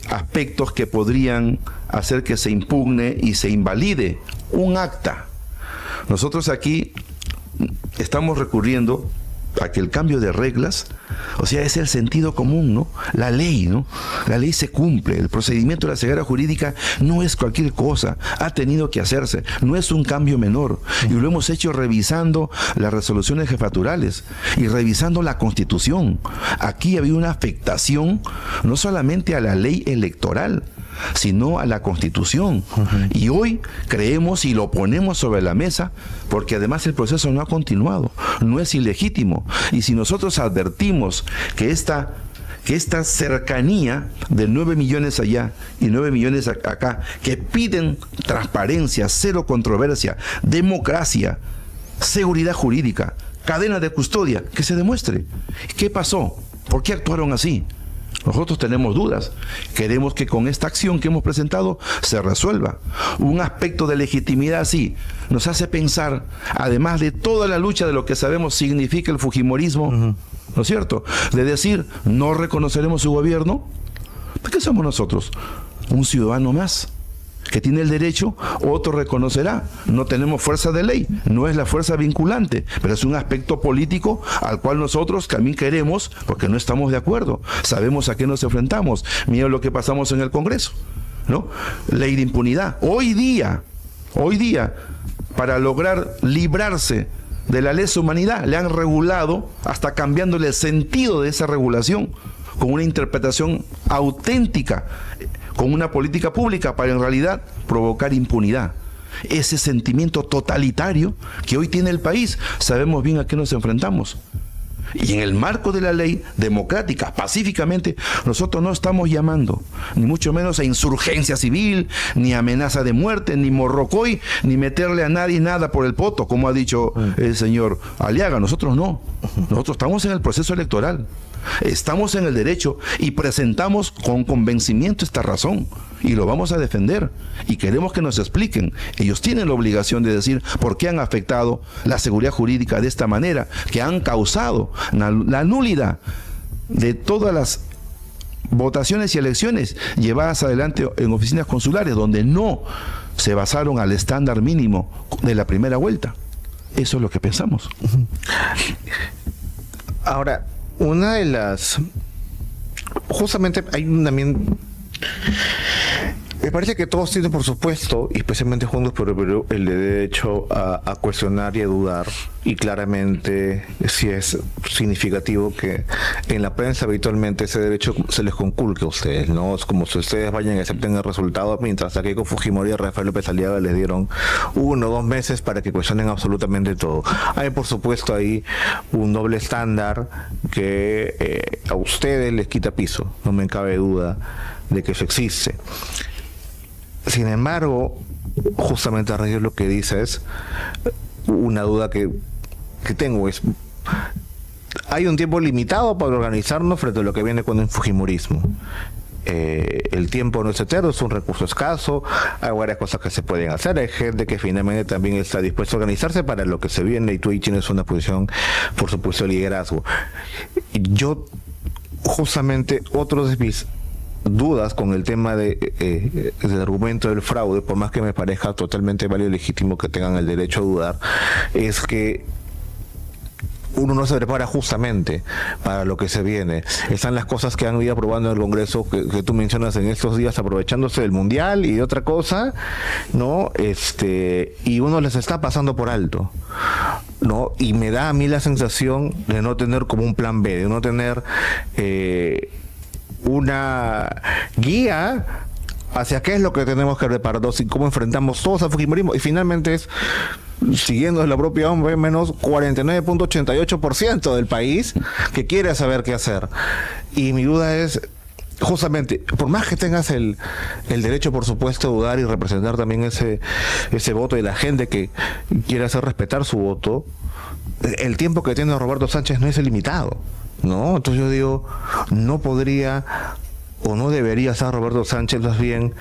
aspectos que podrían hacer que se impugne y se invalide un acta. Nosotros aquí estamos recurriendo a que el cambio de reglas, o sea, es el sentido común, ¿no? La ley, ¿no? La ley se cumple. El procedimiento de la ceguera jurídica no es cualquier cosa. Ha tenido que hacerse. No es un cambio menor. Y lo hemos hecho revisando las resoluciones jefaturales y revisando la Constitución. Aquí había una afectación no solamente a la ley electoral, sino a la Constitución. Y hoy creemos y lo ponemos sobre la mesa porque además el proceso no ha continuado, no es ilegítimo. Y si nosotros advertimos que esta cercanía de 9 millones allá y 9 millones acá, que piden transparencia, cero controversia, democracia, seguridad jurídica, cadena de custodia, que se demuestre. ¿Qué pasó? ¿Por qué actuaron así? Nosotros tenemos dudas. Queremos que con esta acción que hemos presentado se resuelva. Un aspecto de legitimidad así nos hace pensar, además de toda la lucha de lo que sabemos significa el fujimorismo, ¿no es cierto? De decir, no reconoceremos su gobierno. ¿Qué somos nosotros? Un ciudadano más que tiene el derecho, otro reconocerá. No tenemos fuerza de ley, no es la fuerza vinculante, pero es un aspecto político al cual nosotros también queremos, porque no estamos de acuerdo. Sabemos a qué nos enfrentamos. Mira lo que pasamos en el Congreso, ¿no? Ley de impunidad. Hoy día, para lograr librarse de la lesa humanidad, le han regulado, hasta cambiándole el sentido de esa regulación, con una interpretación auténtica, con una política pública para en realidad provocar impunidad. Ese sentimiento totalitario que hoy tiene el país, sabemos bien a qué nos enfrentamos. Y en el marco de la ley democrática, pacíficamente, nosotros no estamos llamando, ni mucho menos a insurgencia civil, ni amenaza de muerte, ni morrocoy, ni meterle a nadie nada por el poto, como ha dicho el señor Aliaga. Nosotros no. Nosotros estamos en el proceso electoral. Estamos en el derecho y presentamos con convencimiento esta razón y lo vamos a defender y queremos que nos expliquen. Ellos tienen la obligación de decir por qué han afectado la seguridad jurídica de esta manera, que han causado la nulidad de todas las votaciones y elecciones llevadas adelante en oficinas consulares donde no se basaron al estándar mínimo de la primera vuelta. Eso es lo que pensamos. Ahora, una de las... Justamente hay también... Me parece que todos tienen, por supuesto, y especialmente Juntos por el Perú, el derecho a cuestionar y a dudar. Y claramente sí es significativo que en la prensa habitualmente ese derecho se les conculque a ustedes, ¿no? Es como si ustedes vayan y acepten el resultado, mientras a Keiko Fujimori y a Rafael López Aliaga les dieron 1 o 2 meses para que cuestionen absolutamente todo. Hay, por supuesto, ahí un doble estándar que a ustedes les quita piso. No me cabe duda de que eso existe. Sin embargo, justamente a raíz de lo que dices, una duda que tengo es, hay un tiempo limitado para organizarnos frente a lo que viene con el fujimorismo. El tiempo no es eterno, es un recurso escaso, hay varias cosas que se pueden hacer, hay gente que finalmente también está dispuesta a organizarse para lo que se viene, y tú ahí tienes una posición, por supuesto, de liderazgo. Yo, justamente, otros de mis dudas con el tema del argumento del fraude, por más que me parezca totalmente válido y legítimo que tengan el derecho a dudar, es que uno no se prepara justamente para lo que se viene. Están las cosas que han ido aprobando en el Congreso que tú mencionas en estos días, aprovechándose del Mundial y de otra cosa, ¿no? Y uno les está pasando por alto, ¿no? Y me da a mí la sensación de no tener como un plan B, de no tener una guía hacia qué es lo que tenemos que prepararnos y cómo enfrentamos todos al fujimorismo. Y finalmente es, siguiendo la propia OMB, menos 49.88% del país que quiere saber qué hacer. Y mi duda es, justamente, por más que tengas el derecho, por supuesto, a dudar y representar también ese voto de la gente que quiere hacer respetar su voto, el tiempo que tiene Roberto Sánchez no es ilimitado, ¿no? Entonces yo digo, no podría o no debería estar Roberto Sánchez más bien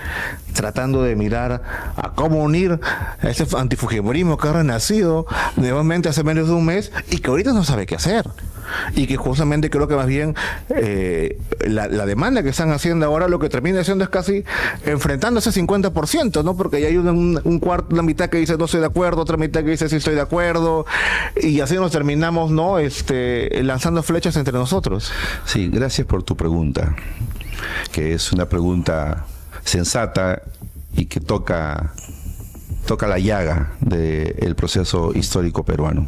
tratando de mirar a cómo unir a ese antifujimorismo que ha renacido nuevamente hace menos de un mes y que ahorita no sabe qué hacer. Y que justamente creo que más bien la demanda que están haciendo ahora lo que termina haciendo es casi enfrentando ese 50%, ¿no? Porque ya hay un cuarto, una mitad que dice no estoy de acuerdo, otra mitad que dice sí estoy de acuerdo, y así nos terminamos, ¿no? Lanzando flechas entre nosotros. Sí, gracias por tu pregunta, que es una pregunta sensata y que toca la llaga del proceso histórico peruano.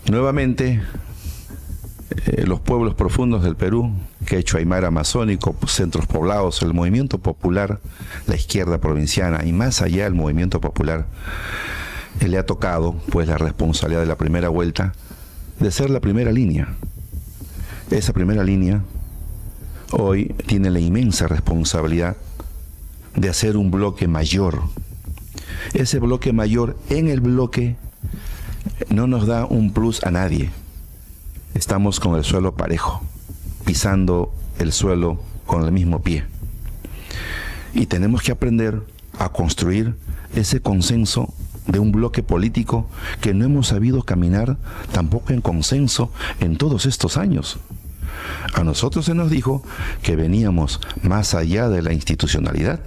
Nuevamente, los pueblos profundos del Perú quechua aymara amazónico, centros poblados, el movimiento popular, la izquierda provinciana y más allá el movimiento popular, le ha tocado pues la responsabilidad de la primera vuelta de ser la primera línea. Esa primera línea hoy tiene la inmensa responsabilidad de hacer un bloque mayor. Ese bloque mayor en el bloque no nos da un plus a nadie. Estamos con el suelo parejo, pisando el suelo con el mismo pie. Y tenemos que aprender a construir ese consenso de un bloque político que no hemos sabido caminar tampoco en consenso en todos estos años. A nosotros se nos dijo que veníamos más allá de la institucionalidad.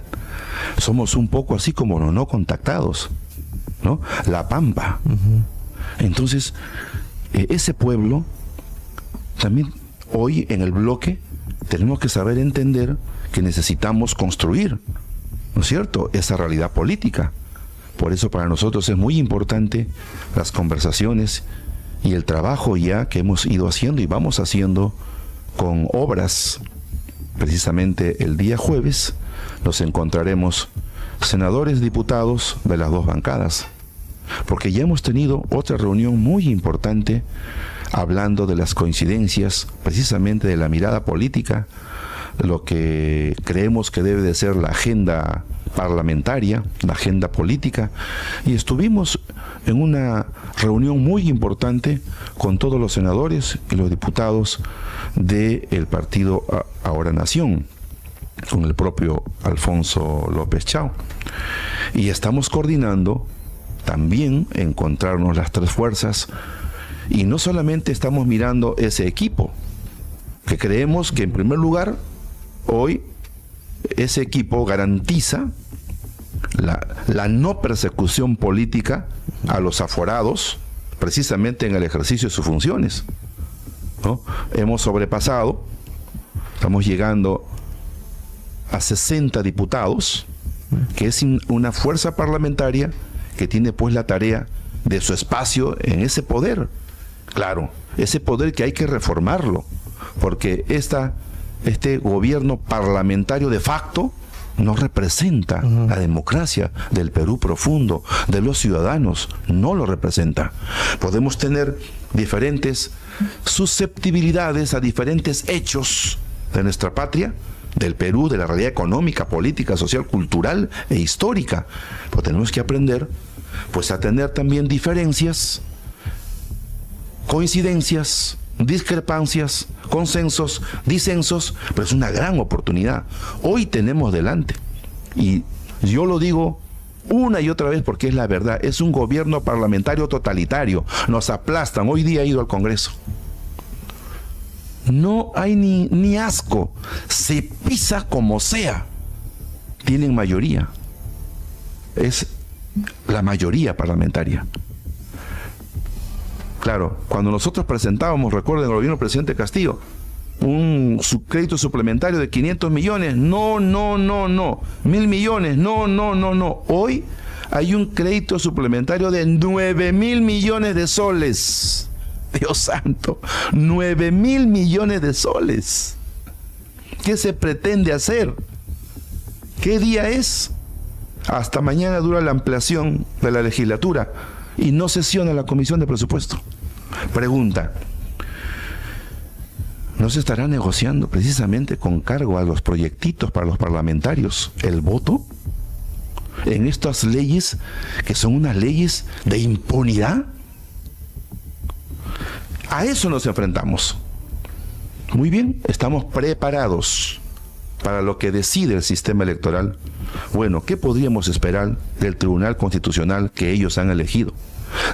Somos un poco así como los no contactados, ¿no? La Pampa. Entonces, ese pueblo, también hoy en el bloque, tenemos que saber entender que necesitamos construir, ¿no es cierto?, esa realidad política. Por eso para nosotros es muy importante las conversaciones y el trabajo ya que hemos ido haciendo y vamos haciendo con obras. Precisamente el día jueves nos encontraremos senadores, diputados de las dos bancadas, porque ya hemos tenido otra reunión muy importante hablando de las coincidencias, precisamente de la mirada política, lo que creemos que debe de ser la agenda parlamentaria, la agenda política, y estuvimos en una reunión muy importante con todos los senadores y los diputados del partido Ahora Nación, con el propio Alfonso López Chao, y estamos coordinando también encontrarnos las tres fuerzas, y no solamente estamos mirando ese equipo, que creemos que en primer lugar hoy ese equipo garantiza la no persecución política a los aforados precisamente en el ejercicio de sus funciones, ¿no? Hemos sobrepasado, estamos llegando a 60 diputados, que es una fuerza parlamentaria que tiene pues la tarea de su espacio en ese poder. Claro, ese poder que hay que reformarlo, porque este gobierno parlamentario de facto no representa la democracia del Perú profundo, de los ciudadanos, no lo representa. Podemos tener diferentes susceptibilidades a diferentes hechos de nuestra patria, del Perú, de la realidad económica, política, social, cultural e histórica, pero tenemos que aprender pues a tener también diferencias, coincidencias, discrepancias, consensos, disensos, pero es una gran oportunidad. Hoy tenemos delante, y yo lo digo una y otra vez porque es la verdad, es un gobierno parlamentario totalitario, nos aplastan. Hoy día he ido al Congreso, no hay ni asco, se pisa como sea, tienen mayoría, es la mayoría parlamentaria. Claro, cuando nosotros presentábamos, recuerden, el gobierno del presidente Castillo, un crédito suplementario de 500 millones, no, 1.000 millones, no. Hoy hay un crédito suplementario de 9.000 millones de soles. Dios santo, 9.000 millones de soles. ¿Qué se pretende hacer? ¿Qué día es? Hasta mañana dura la ampliación de la legislatura y no sesiona la Comisión de Presupuesto. Pregunta: ¿no se estará negociando precisamente con cargo a los proyectitos para los parlamentarios el voto en estas leyes que son unas leyes de impunidad? A eso nos enfrentamos. Muy bien, estamos preparados para lo que decide el sistema electoral. Bueno, ¿qué podríamos esperar del Tribunal Constitucional que ellos han elegido?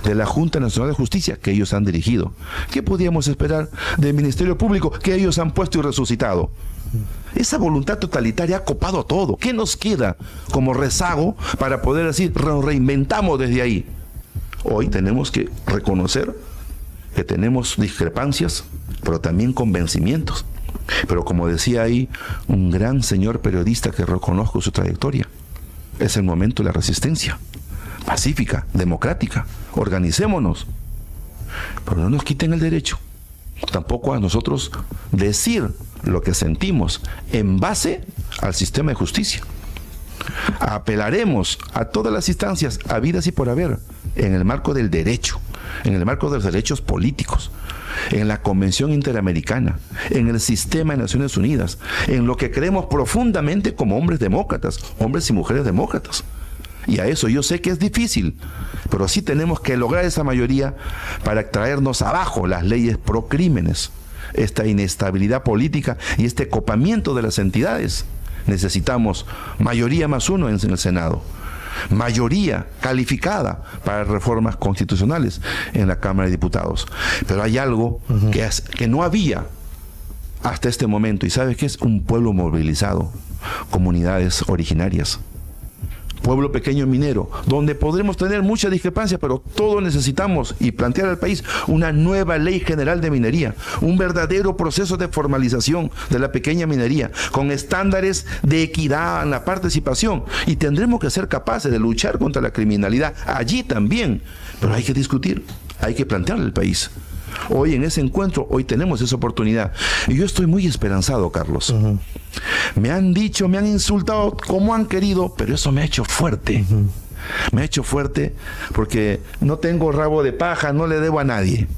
De la Junta Nacional de Justicia que ellos han dirigido. ¿Qué podríamos esperar del Ministerio Público que ellos han puesto y resucitado? Esa voluntad totalitaria ha copado todo. ¿Qué nos queda como rezago para poder decir, reinventamos desde ahí? Hoy tenemos que reconocer que tenemos discrepancias, pero también convencimientos. Pero como decía ahí un gran señor periodista que reconozco su trayectoria, es el momento de la resistencia pacífica, democrática. Organicémonos, pero no nos quiten el derecho tampoco a nosotros decir lo que sentimos en base al sistema de justicia. Apelaremos a todas las instancias habidas y por haber en el marco del derecho, en el marco de los derechos políticos, en la Convención Interamericana, en el sistema de Naciones Unidas, en lo que creemos profundamente como hombres demócratas, hombres y mujeres demócratas. Y a eso yo sé que es difícil, pero sí tenemos que lograr esa mayoría para traernos abajo las leyes pro crímenes, esta inestabilidad política y este copamiento de las entidades. Necesitamos mayoría +1 en el Senado, mayoría calificada para reformas constitucionales en la Cámara de Diputados. Pero hay algo que no había hasta este momento, y ¿sabes qué es? Un pueblo movilizado, comunidades originarias, pueblo pequeño minero, donde podremos tener mucha discrepancia, pero todos necesitamos y plantear al país una nueva ley general de minería, un verdadero proceso de formalización de la pequeña minería, con estándares de equidad en la participación, y tendremos que ser capaces de luchar contra la criminalidad allí también, pero hay que discutir, hay que plantearle al país. Hoy en ese encuentro, hoy tenemos esa oportunidad. Y yo estoy muy esperanzado, Carlos. Me han dicho, me han insultado como han querido, pero eso me ha hecho fuerte. Me ha hecho fuerte porque no tengo rabo de paja, no le debo a nadie,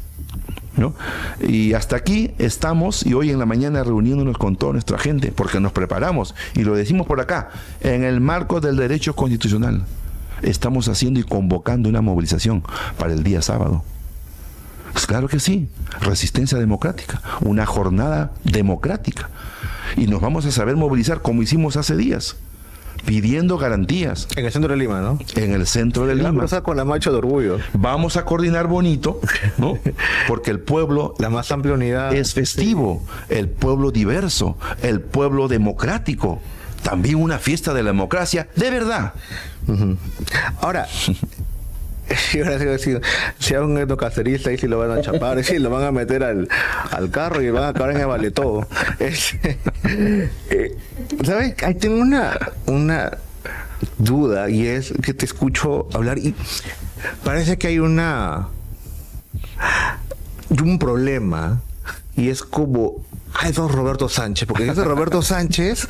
¿no? Y hasta aquí estamos, y hoy en la mañana reuniéndonos con toda nuestra gente, porque nos preparamos, y lo decimos por acá, en el marco del derecho constitucional. Estamos haciendo y convocando una movilización para el día sábado. Pues claro que sí, resistencia democrática, una jornada democrática. Y nos vamos a saber movilizar como hicimos hace días, pidiendo garantías. En el centro de Lima, ¿no? En el centro de Lima. Vamos a con la marcha de orgullo. Vamos a coordinar bonito, ¿no? Porque el pueblo... La más amplia unidad. Es festivo, el pueblo diverso, el pueblo democrático. También una fiesta de la democracia, de verdad. Ahora... Si hay un etnocacerista ahí, si lo van a chapar, si lo van a meter al carro y van a acabar en el vale todo. ¿Sabes? Ahí tengo una duda, y es que te escucho hablar y parece que hay un problema, y es como hay dos Roberto Sánchez, porque ese Roberto Sánchez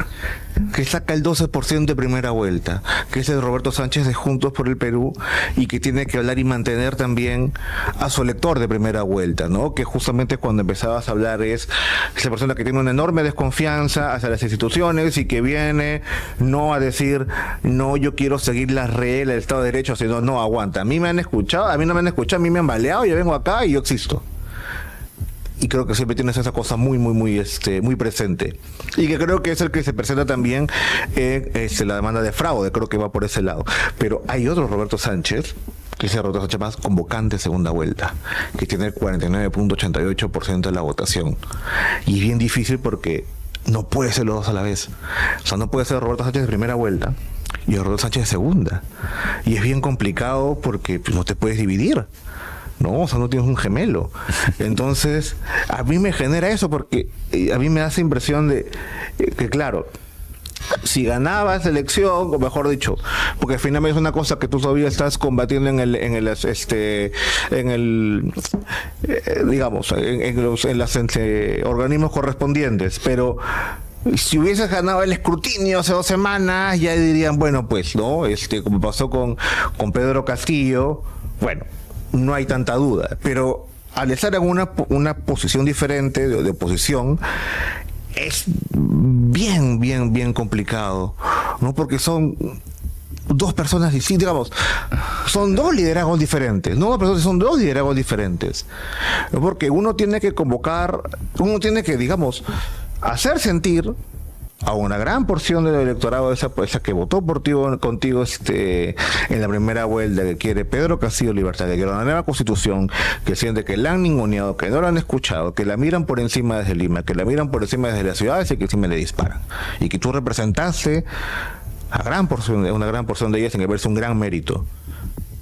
que saca el 12% de primera vuelta, que es el Roberto Sánchez de Juntos por el Perú, y que tiene que hablar y mantener también a su elector de primera vuelta, ¿no? Que justamente cuando empezabas a hablar es esa persona que tiene una enorme desconfianza hacia las instituciones y que viene no a decir, no, yo quiero seguir las reglas del Estado de Derecho, sino, no, aguanta, a mí me han escuchado, a mí no me han escuchado, a mí me han baleado, yo vengo acá y yo existo. Y creo que siempre tienes esa cosa muy presente. Y que creo que es el que se presenta también en la demanda de fraude, creo que va por ese lado. Pero hay otro Roberto Sánchez, que es el Roberto Sánchez más convocante segunda vuelta, que tiene el 49.88% de la votación. Y es bien difícil porque no puede ser los dos a la vez. O sea, no puede ser Roberto Sánchez de primera vuelta y Roberto Sánchez de segunda. Y es bien complicado porque pues, no te puedes dividir. No, o sea, no tienes un gemelo. Entonces, a mí me genera eso porque a mí me da esa impresión de que, claro, si ganabas la elección, o mejor dicho, porque finalmente es una cosa que tú todavía estás combatiendo en los organismos correspondientes, pero si hubieses ganado el escrutinio hace 2 semanas, ya dirían, bueno, pues, ¿no? Como pasó con Pedro Castillo, bueno, no hay tanta duda, pero al estar en una posición diferente de oposición, es bien complicado, ¿no? Porque son dos personas distintas, digamos, son dos liderazgos diferentes, no son dos liderazgos diferentes, porque uno tiene que convocar, uno tiene que, digamos, hacer sentir a una gran porción del electorado, esa que votó contigo en la primera vuelta, que quiere Pedro Castillo Libertad, que quiere una nueva constitución, que siente que la han ninguneado, que no la han escuchado, que la miran por encima desde Lima, que la miran por encima desde las ciudades y que encima le disparan. Y que tú representaste a una gran porción de ellas, en que verse un gran mérito.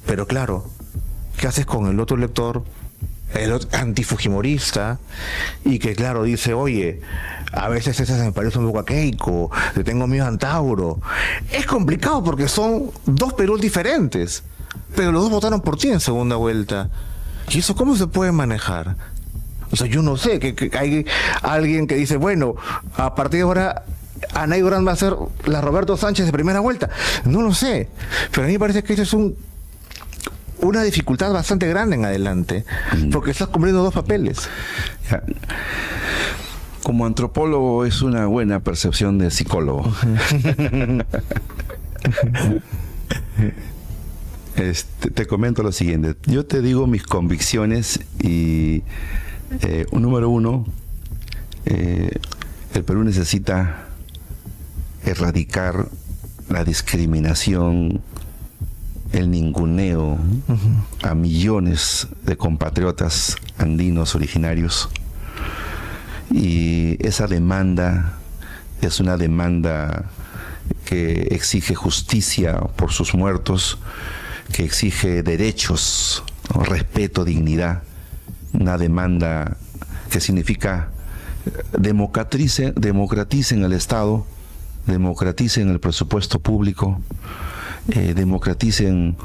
Pero claro, ¿qué haces con el otro elector, el antifujimorista, y que claro dice, oye, a veces esa se me parece un poco a Keiko, le tengo miedo a Antauro? Es complicado porque son dos Perú diferentes, pero los dos votaron por ti en segunda vuelta. ¿Y eso cómo se puede manejar? O sea, yo no sé, que hay alguien que dice, bueno, a partir de ahora Anay Durán va a ser la Roberto Sánchez de primera vuelta. No lo sé, pero a mí me parece que eso es una dificultad bastante grande en adelante, porque estás cumpliendo dos papeles. Ya. Como antropólogo es una buena percepción de psicólogo. Te comento lo siguiente. Yo te digo mis convicciones y número uno, el Perú necesita erradicar la discriminación, el ninguneo a millones de compatriotas andinos originarios. Y esa demanda es una demanda que exige justicia por sus muertos, que exige derechos, ¿no? Respeto, dignidad. Una demanda que significa democraticen el Estado, democraticen el presupuesto público, democraticen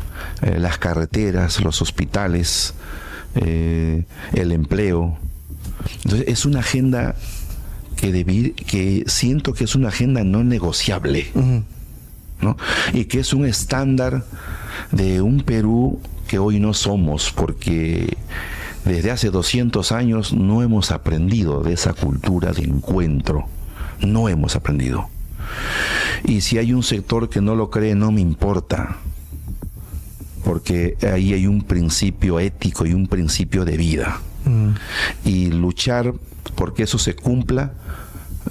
las carreteras, los hospitales, el empleo. Entonces es una agenda que siento que es una agenda no negociable, ¿no? Y que es un estándar de un Perú que hoy no somos, porque desde hace 200 años no hemos aprendido de esa cultura de encuentro, no hemos aprendido. Y si hay un sector que no lo cree, no me importa, porque ahí hay un principio ético y un principio de vida. Y luchar porque eso se cumpla.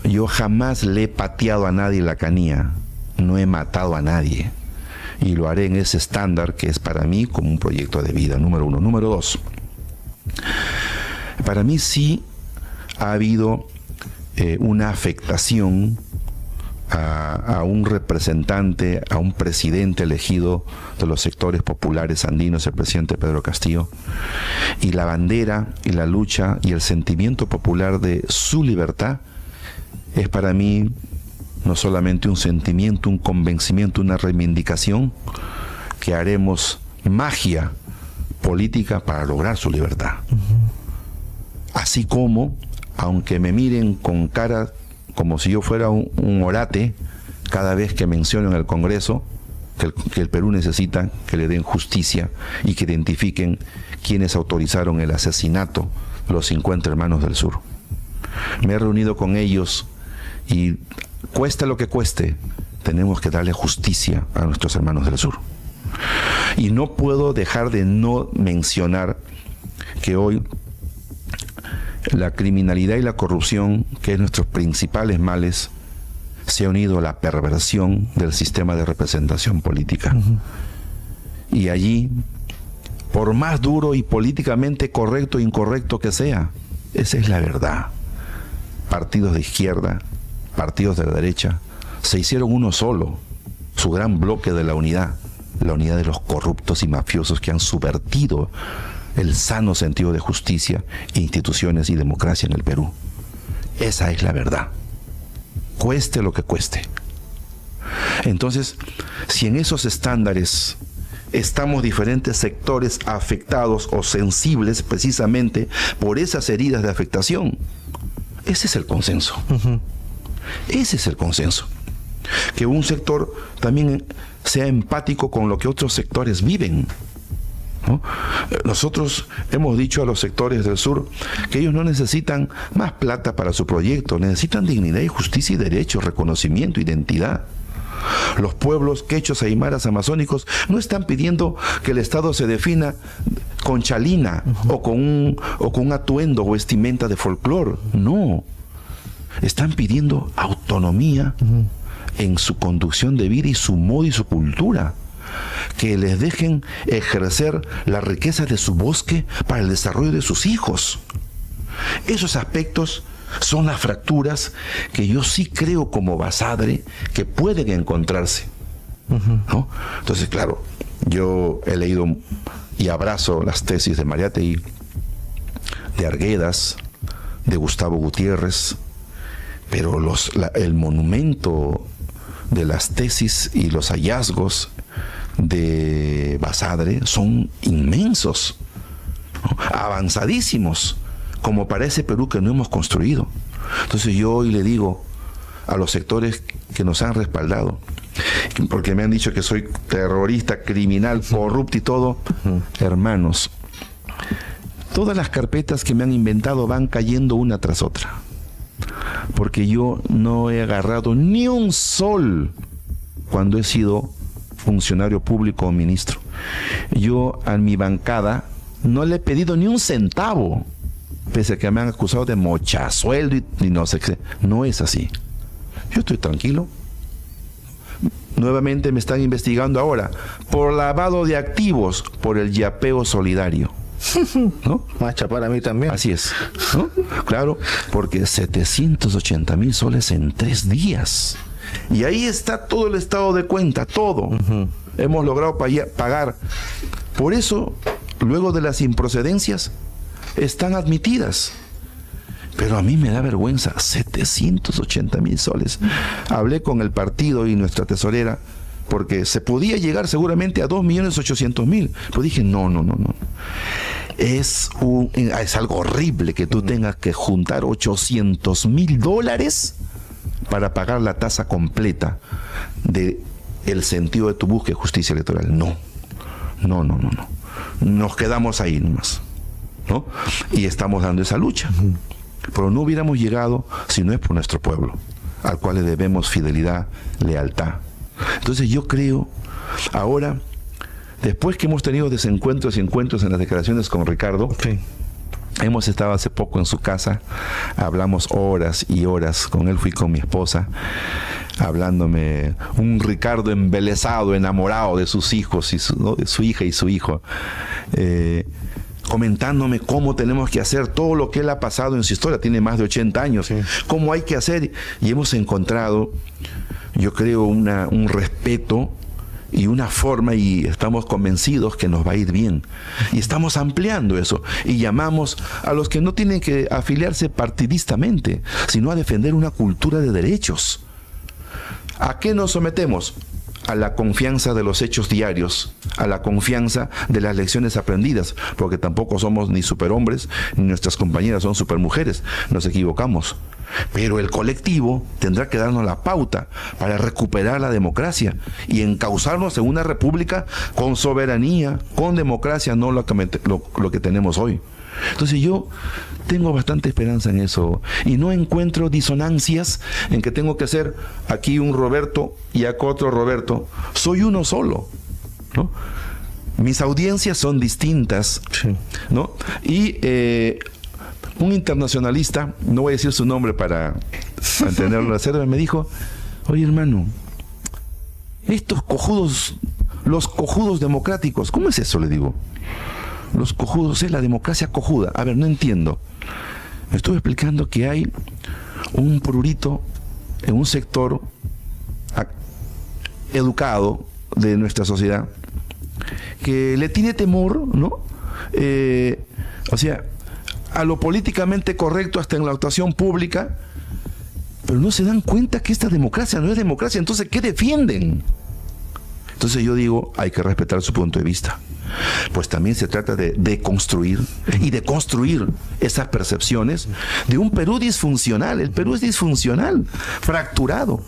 Yo jamás le he pateado a nadie la canilla, no he matado a nadie, y lo haré en ese estándar que es para mí como un proyecto de vida, número uno. Número dos, para mí sí ha habido una afectación a un representante, a un presidente elegido de los sectores populares andinos, el presidente Pedro Castillo, y la bandera y la lucha y el sentimiento popular de su libertad es para mí no solamente un sentimiento, un convencimiento, una reivindicación, que haremos magia política para lograr su libertad. Así como, aunque me miren con cara como si yo fuera un orate cada vez que menciono en el Congreso que el Perú necesita que le den justicia y que identifiquen quienes autorizaron el asesinato de los 50 hermanos del sur. Me he reunido con ellos y cueste lo que cueste, tenemos que darle justicia a nuestros hermanos del sur. Y no puedo dejar de no mencionar que hoy la criminalidad y la corrupción, que es nuestros principales males, se ha unido a la perversión del sistema de representación política. Y allí, por más duro y políticamente correcto e incorrecto que sea, esa es la verdad. Partidos de izquierda, partidos de la derecha, se hicieron uno solo, su gran bloque de la unidad de los corruptos y mafiosos que han subvertido el sano sentido de justicia, instituciones y democracia en el Perú. Esa es la verdad, cueste lo que cueste. Entonces, si en esos estándares estamos diferentes sectores afectados o sensibles precisamente por esas heridas de afectación, ese es el consenso. Ese es el consenso. Que un sector también sea empático con lo que otros sectores viven, ¿no? Nosotros hemos dicho a los sectores del sur que ellos no necesitan más plata para su proyecto, necesitan dignidad y justicia y derechos, reconocimiento, identidad. Los pueblos quechos, aymaras, amazónicos no están pidiendo que el Estado se defina con chalina o con un atuendo o vestimenta de folclore. No. Están pidiendo autonomía en su conducción de vida y su modo y su cultura. Que les dejen ejercer la riqueza de su bosque para el desarrollo de sus hijos. Esos aspectos son las fracturas que yo sí creo como Basadre que pueden encontrarse, ¿no? Entonces, claro, yo he leído y abrazo las tesis de Mariátegui, de Arguedas, de Gustavo Gutiérrez, pero el monumento de las tesis y los hallazgos de Basadre son inmensos, ¿no? Avanzadísimos, como para ese Perú que no hemos construido. Entonces yo hoy le digo a los sectores que nos han respaldado, porque me han dicho que soy terrorista, criminal, corrupto y todo, hermanos, todas las carpetas que me han inventado van cayendo una tras otra, porque yo no he agarrado ni un sol cuando he sido funcionario público o ministro. Yo a mi bancada no le he pedido ni un centavo, pese a que me han acusado de mochasueldo y no sé qué. No es así. Yo estoy tranquilo. Nuevamente me están investigando ahora por lavado de activos, por el yapeo solidario, ¿no? Macha, para mí también. Así es, ¿no? Claro, porque 780,000 soles en 3 días. Y ahí está todo el estado de cuenta, todo. Hemos logrado pagar. Por eso, luego de las improcedencias, están admitidas. Pero a mí me da vergüenza, 780,000 soles. Hablé con el partido y nuestra tesorera, porque se podía llegar seguramente a 2,800,000. Pero dije, no. Es algo horrible que tú tengas que juntar 800,000 dólares para pagar la tasa completa de el sentido de tu búsqueda de justicia electoral. No. Nos quedamos ahí nomás, ¿no? Y estamos dando esa lucha. Pero no hubiéramos llegado si no es por nuestro pueblo, al cual le debemos fidelidad, lealtad. Entonces yo creo, ahora, después que hemos tenido desencuentros y encuentros en las declaraciones con Ricardo, Sí. hemos estado hace poco en su casa, hablamos horas y horas, con él fui con mi esposa, hablándome, un Ricardo embelesado, enamorado de sus hijos, ¿no? De su hija y su hijo, comentándome cómo tenemos que hacer todo lo que él ha pasado en su historia, tiene más de 80 años, cómo hay que hacer, y hemos encontrado, yo creo, un respeto y una forma, y estamos convencidos que nos va a ir bien, y estamos ampliando eso, y llamamos a los que no tienen que afiliarse partidistamente, sino a defender una cultura de derechos. ¿A qué nos sometemos? A la confianza de los hechos diarios, a la confianza de las lecciones aprendidas, porque tampoco somos ni superhombres, ni nuestras compañeras son supermujeres, nos equivocamos. Pero el colectivo tendrá que darnos la pauta para recuperar la democracia y encauzarnos en una república con soberanía, con democracia, no lo que tenemos hoy. Entonces yo tengo bastante esperanza en eso y no encuentro disonancias en que tengo que ser aquí un Roberto y acá otro Roberto. Soy uno solo, ¿no? Mis audiencias son distintas, ¿no? Y un internacionalista, no voy a decir su nombre para entenderlo la cerda, me dijo, oye hermano, estos cojudos, los cojudos democráticos, ¿cómo es eso? Le digo. Los cojudos es la democracia cojuda. A ver, no entiendo. Me estuve explicando que hay un prurito en un sector educado de nuestra sociedad que le tiene temor, ¿no? O sea, a lo políticamente correcto hasta en la actuación pública, pero no se dan cuenta que esta democracia no es democracia. Entonces, ¿qué defienden? Entonces yo digo, hay que respetar su punto de vista. Pues también se trata de deconstruir y de construir esas percepciones de un Perú disfuncional. El Perú es disfuncional, fracturado.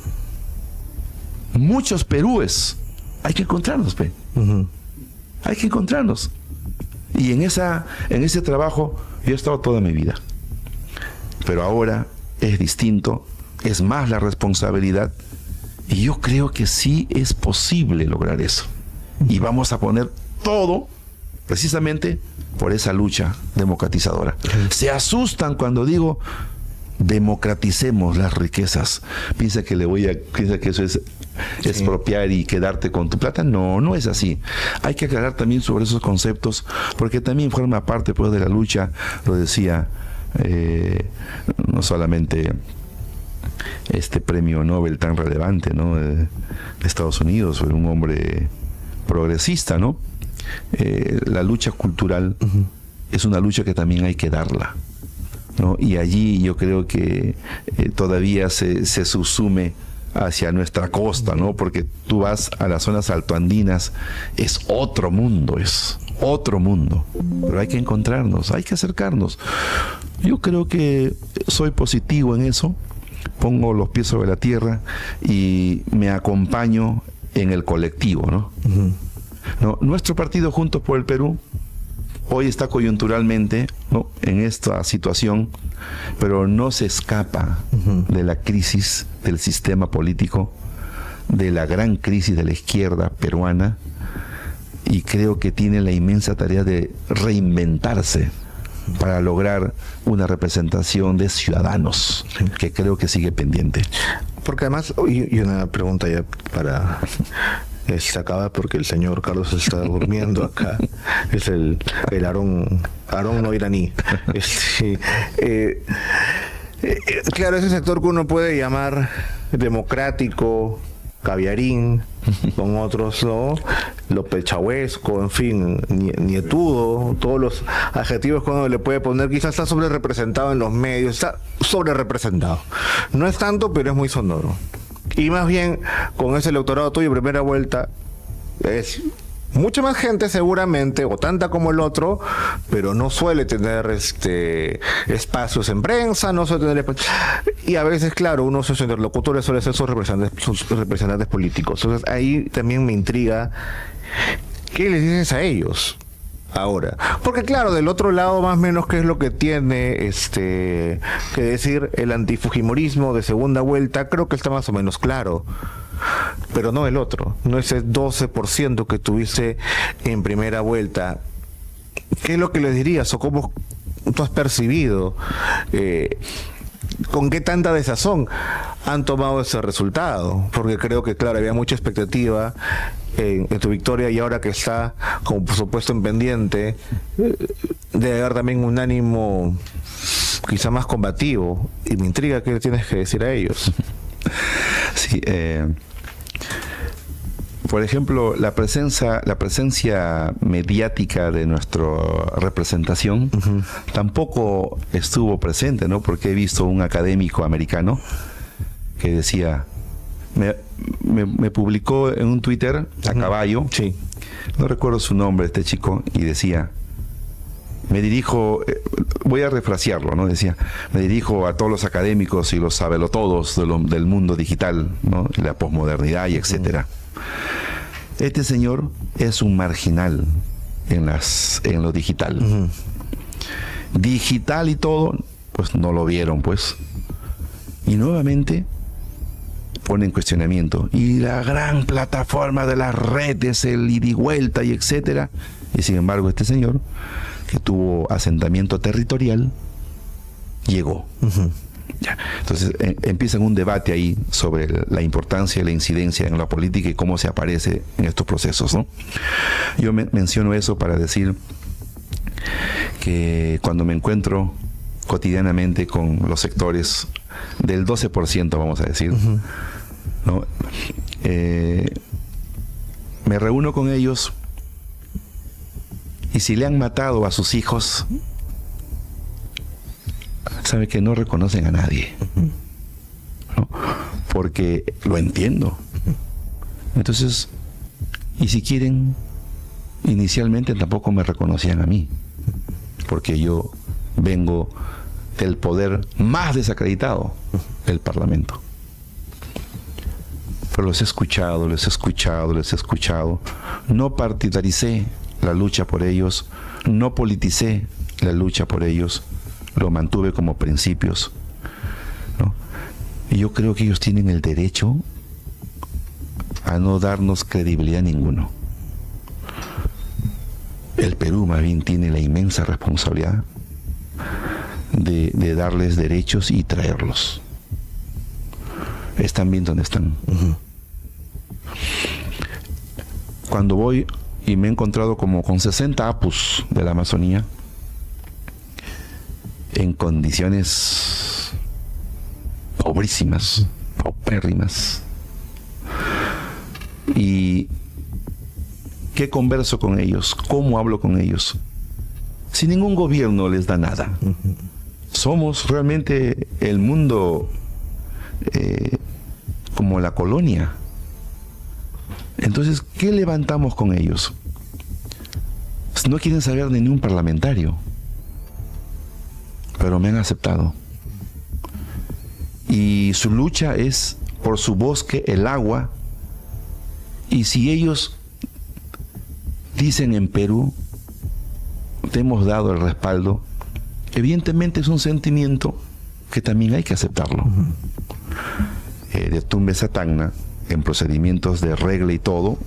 Muchos Perúes. Hay que encontrarnos, pe. Hay que encontrarnos. Y en ese trabajo yo he estado toda mi vida. Pero ahora es distinto, es más la responsabilidad. Y yo creo que sí es posible lograr eso. Y vamos a poner todo precisamente por esa lucha democratizadora. Se asustan cuando digo democraticemos las riquezas. Piensa que eso es expropiar y quedarte con tu plata. No, no es así. Hay que aclarar también sobre esos conceptos, porque también forma parte, pues, de la lucha, lo decía, no solamente este premio Nobel tan relevante, ¿no? De Estados Unidos, fue un hombre progresista, ¿no? La lucha cultural es una lucha que también hay que darla, ¿no? Y allí yo creo que todavía se subsume hacia nuestra costa, ¿no? Porque tú vas a las zonas altoandinas, es otro mundo, pero hay que encontrarnos, hay que acercarnos. Yo creo que soy positivo en eso, pongo los pies sobre la tierra y me acompaño en el colectivo, ¿no? No, nuestro partido Juntos por el Perú hoy está coyunturalmente, ¿no?, en esta situación, pero no se escapa de la crisis del sistema político, de la gran crisis de la izquierda peruana, y creo que tiene la inmensa tarea de reinventarse para lograr una representación de ciudadanos, que creo que sigue pendiente. Porque además, y una pregunta ya para... se acaba porque el señor Carlos está durmiendo acá. Es el Aarón no iraní. Claro, ese sector que uno puede llamar democrático, caviarín, con otros, ¿no? Lopechahuesco, en fin, nietudo, todos los adjetivos que uno le puede poner, quizás está sobre representado en los medios, está sobre representado. No es tanto, pero es muy sonoro. Y más bien, con ese electorado tuyo, primera vuelta, es mucha más gente seguramente, o tanta como el otro, pero no suele tener espacios en prensa, no suele tener y a veces, claro, uno de sus interlocutores suele ser sus representantes políticos. Entonces ahí también me intriga, ¿qué les dices a ellos ahora? Porque claro, del otro lado más o menos qué es lo que tiene que decir el antifujimorismo de segunda vuelta, creo que está más o menos claro, pero no el otro, no ese 12% que tuviste en primera vuelta. ¿Qué es lo que les dirías o cómo tú has percibido, con qué tanta desazón han tomado ese resultado? Porque creo que claro, había mucha expectativa en tu victoria, y ahora que está como por supuesto en pendiente, debe haber también un ánimo quizá más combativo, y me intriga qué tienes que decir a ellos. Sí, por ejemplo, la presencia mediática de nuestra representación tampoco estuvo presente, ¿no? Porque he visto un académico americano que decía, me publicó en un Twitter a caballo, sí, no recuerdo su nombre, este chico, y decía, me dirijo, voy a refrasearlo, ¿no? Decía, me dirijo a todos los académicos y los sabelotodos del mundo digital, ¿no?, la posmodernidad y etcétera. Este señor es un marginal en lo digital. Digital y todo, pues no lo vieron, pues. Y nuevamente ponen cuestionamiento. Y la gran plataforma de las redes, el ida y vuelta y etcétera. Y sin embargo, este señor, que tuvo asentamiento territorial, llegó. Ya. Entonces empieza un debate ahí sobre la importancia y la incidencia en la política y cómo se aparece en estos procesos, ¿no? Yo menciono eso para decir que cuando me encuentro cotidianamente con los sectores del 12%, vamos a decir, ¿no? Me reúno con ellos, y si le han matado a sus hijos, sabe que no reconocen a nadie, ¿no? Porque lo entiendo. Entonces, y si quieren, inicialmente tampoco me reconocían a mí, porque yo vengo del poder más desacreditado, el Parlamento. Pero los he escuchado, les he escuchado, les he escuchado. No partidaricé la lucha por ellos, no politicé la lucha por ellos, lo mantuve como principios, ¿no? Y yo creo que ellos tienen el derecho a no darnos credibilidad ninguno. El Perú más bien tiene la inmensa responsabilidad de darles derechos y traerlos. Están bien donde están. Cuando voy y me he encontrado como con 60 apus de la Amazonía, en condiciones pobrísimas, paupérrimas. ¿Y qué converso con ellos? ¿Cómo hablo con ellos? Si ningún gobierno les da nada. Somos realmente el mundo como la colonia. Entonces, ¿qué levantamos con ellos? No quieren saber de ningún parlamentario. pero me han aceptado. Y su lucha es por su bosque, el agua. Y si ellos dicen en Perú, te hemos dado el respaldo, evidentemente es un sentimiento que también hay que aceptarlo. De Tumbes a Tacna, en procedimientos de regla y todo,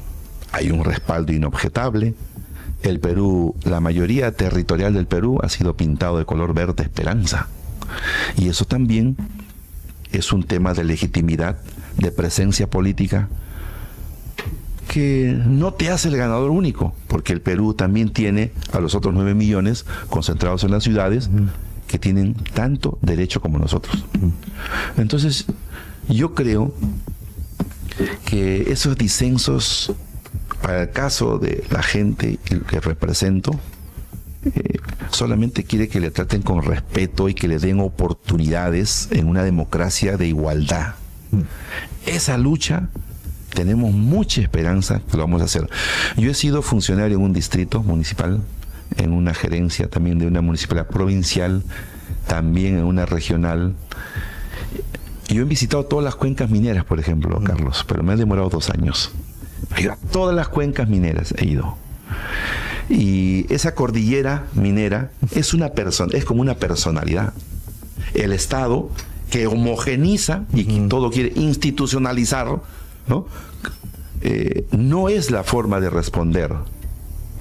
hay un respaldo inobjetable. El Perú, la mayoría territorial del Perú ha sido pintado de color verde esperanza. Y eso también es un tema de legitimidad, de presencia política, que no te hace el ganador único, porque el Perú también tiene a los otros 9 millones concentrados en las ciudades que tienen tanto derecho como nosotros. Entonces, yo creo que esos disensos, para el caso de la gente que represento, solamente quiere que le traten con respeto y que le den oportunidades en una democracia de igualdad. Esa lucha tenemos mucha esperanza que lo vamos a hacer. Yo he sido funcionario en un distrito municipal, en una gerencia también de una municipalidad provincial, también en una regional. Yo he visitado todas las cuencas mineras, por ejemplo, Carlos, pero me ha demorado 2 años. He ido a todas las cuencas mineras, he ido. Y esa cordillera minera es como una personalidad. El Estado que homogeniza y que todo quiere institucionalizar, ¿no? No es la forma de responder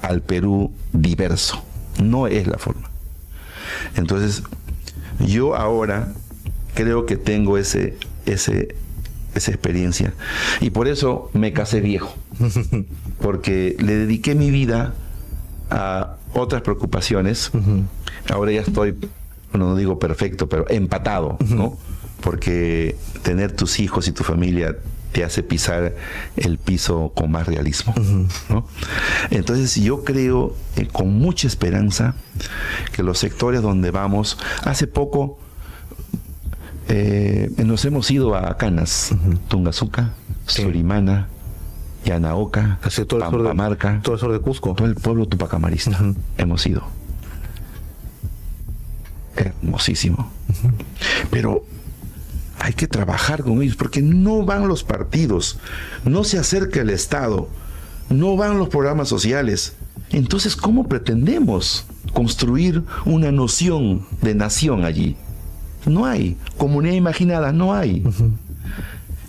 al Perú diverso. No es la forma. Entonces, yo ahora creo que tengo esa experiencia. Y por eso me casé viejo. Porque le dediqué mi vida a otras preocupaciones. Ahora ya estoy, no digo perfecto, pero empatado, ¿no? Porque tener tus hijos y tu familia te hace pisar el piso con más realismo, ¿no? Entonces yo creo con mucha esperanza que los sectores donde vamos, hace poco nos hemos ido a Canas, Tungazuca, Surimana, Yanaoca, Pampamarca, todo el sur de Cusco, todo el pueblo tupacamarista. Hemos ido. Hermosísimo. Pero hay que trabajar con ellos, porque no van los partidos, no se acerca el Estado, no van los programas sociales. Entonces, ¿cómo pretendemos construir una noción de nación allí? No hay. Comunidad imaginada, no hay.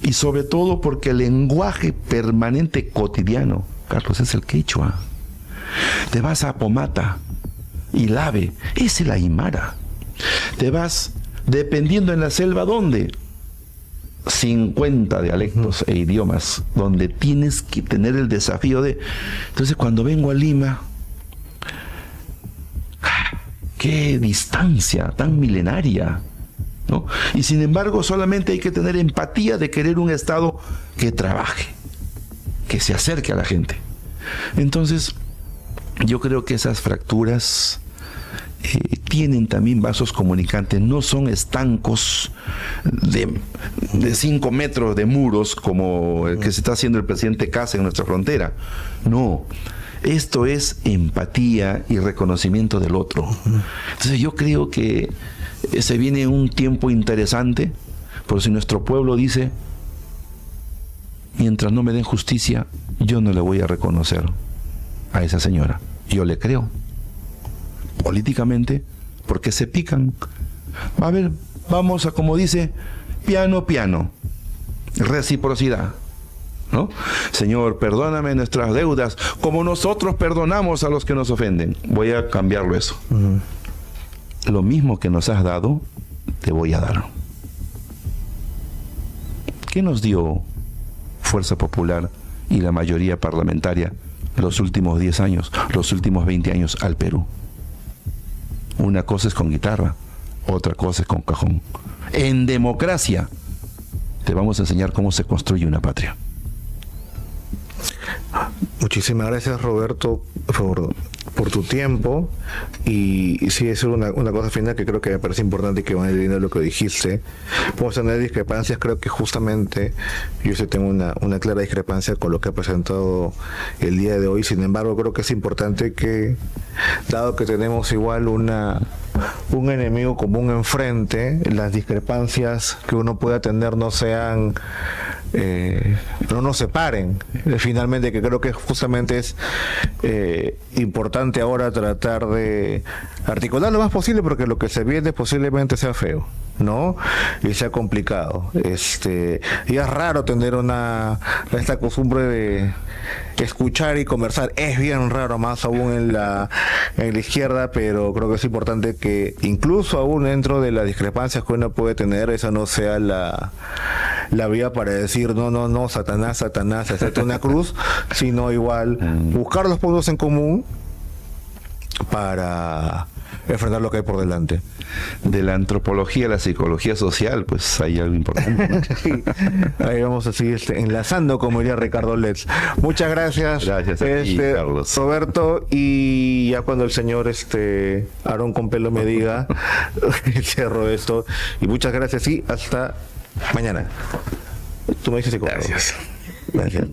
Y sobre todo porque el lenguaje permanente cotidiano, Carlos, es el quechua. Te vas a Pomata, Ilave, es el aymara. Te vas, dependiendo en la selva, ¿dónde? 50 dialectos e idiomas, donde tienes que tener el desafío de... Entonces, cuando vengo a Lima, ¡qué distancia tan milenaria! ¿No? Y sin embargo, solamente hay que tener empatía de querer un Estado que trabaje, que se acerque a la gente. Entonces, yo creo que esas fracturas tienen también vasos comunicantes, no son estancos de 5 metros de muros como el que se está haciendo el presidente Kast en nuestra frontera. No, esto es empatía y reconocimiento del otro. Entonces yo creo que se viene un tiempo interesante, por si nuestro pueblo dice, mientras no me den justicia, yo no le voy a reconocer a esa señora. Yo le creo. Políticamente, porque se pican. A ver, vamos a, como dice, piano, piano. Reciprocidad, ¿no? Señor, perdóname nuestras deudas, como nosotros perdonamos a los que nos ofenden. Voy a cambiarlo eso. Lo mismo que nos has dado, te voy a dar. ¿Qué nos dio Fuerza Popular y la mayoría parlamentaria los últimos 10 años, los últimos 20 años al Perú? Una cosa es con guitarra, otra cosa es con cajón. En democracia te vamos a enseñar cómo se construye una patria. Muchísimas gracias, Roberto, por por tu tiempo y sí, es una cosa final que creo que me parece importante y que va en línea de lo que dijiste. Podemos tener discrepancias, creo que justamente yo sí tengo una clara discrepancia con lo que ha presentado el día de hoy. Sin embargo, creo que es importante que, dado que tenemos igual un enemigo común enfrente, las discrepancias que uno pueda tener no sean no nos separen finalmente, que creo que justamente es importante ahora tratar de articular lo más posible, porque lo que se viene posiblemente sea feo, ¿no? Y sea complicado. Y es raro tener esta costumbre de escuchar y conversar. Es bien raro, más aún en la izquierda, pero creo que es importante que incluso aún dentro de las discrepancias que uno puede tener, esa no sea la vía para decir no, Satanás, hacerte una cruz, sino igual buscar los puntos en común para enfrentar lo que hay por delante. De la antropología a la psicología social, pues hay algo importante, ¿no? Sí. Ahí vamos a seguir enlazando, como diría Ricardo Letts. Muchas gracias. Gracias a ti, Carlos. Roberto, y ya cuando el señor Aarón Compelo me diga, cierro esto. Y muchas gracias y hasta mañana. Tú me dices si Gracias. Gracias.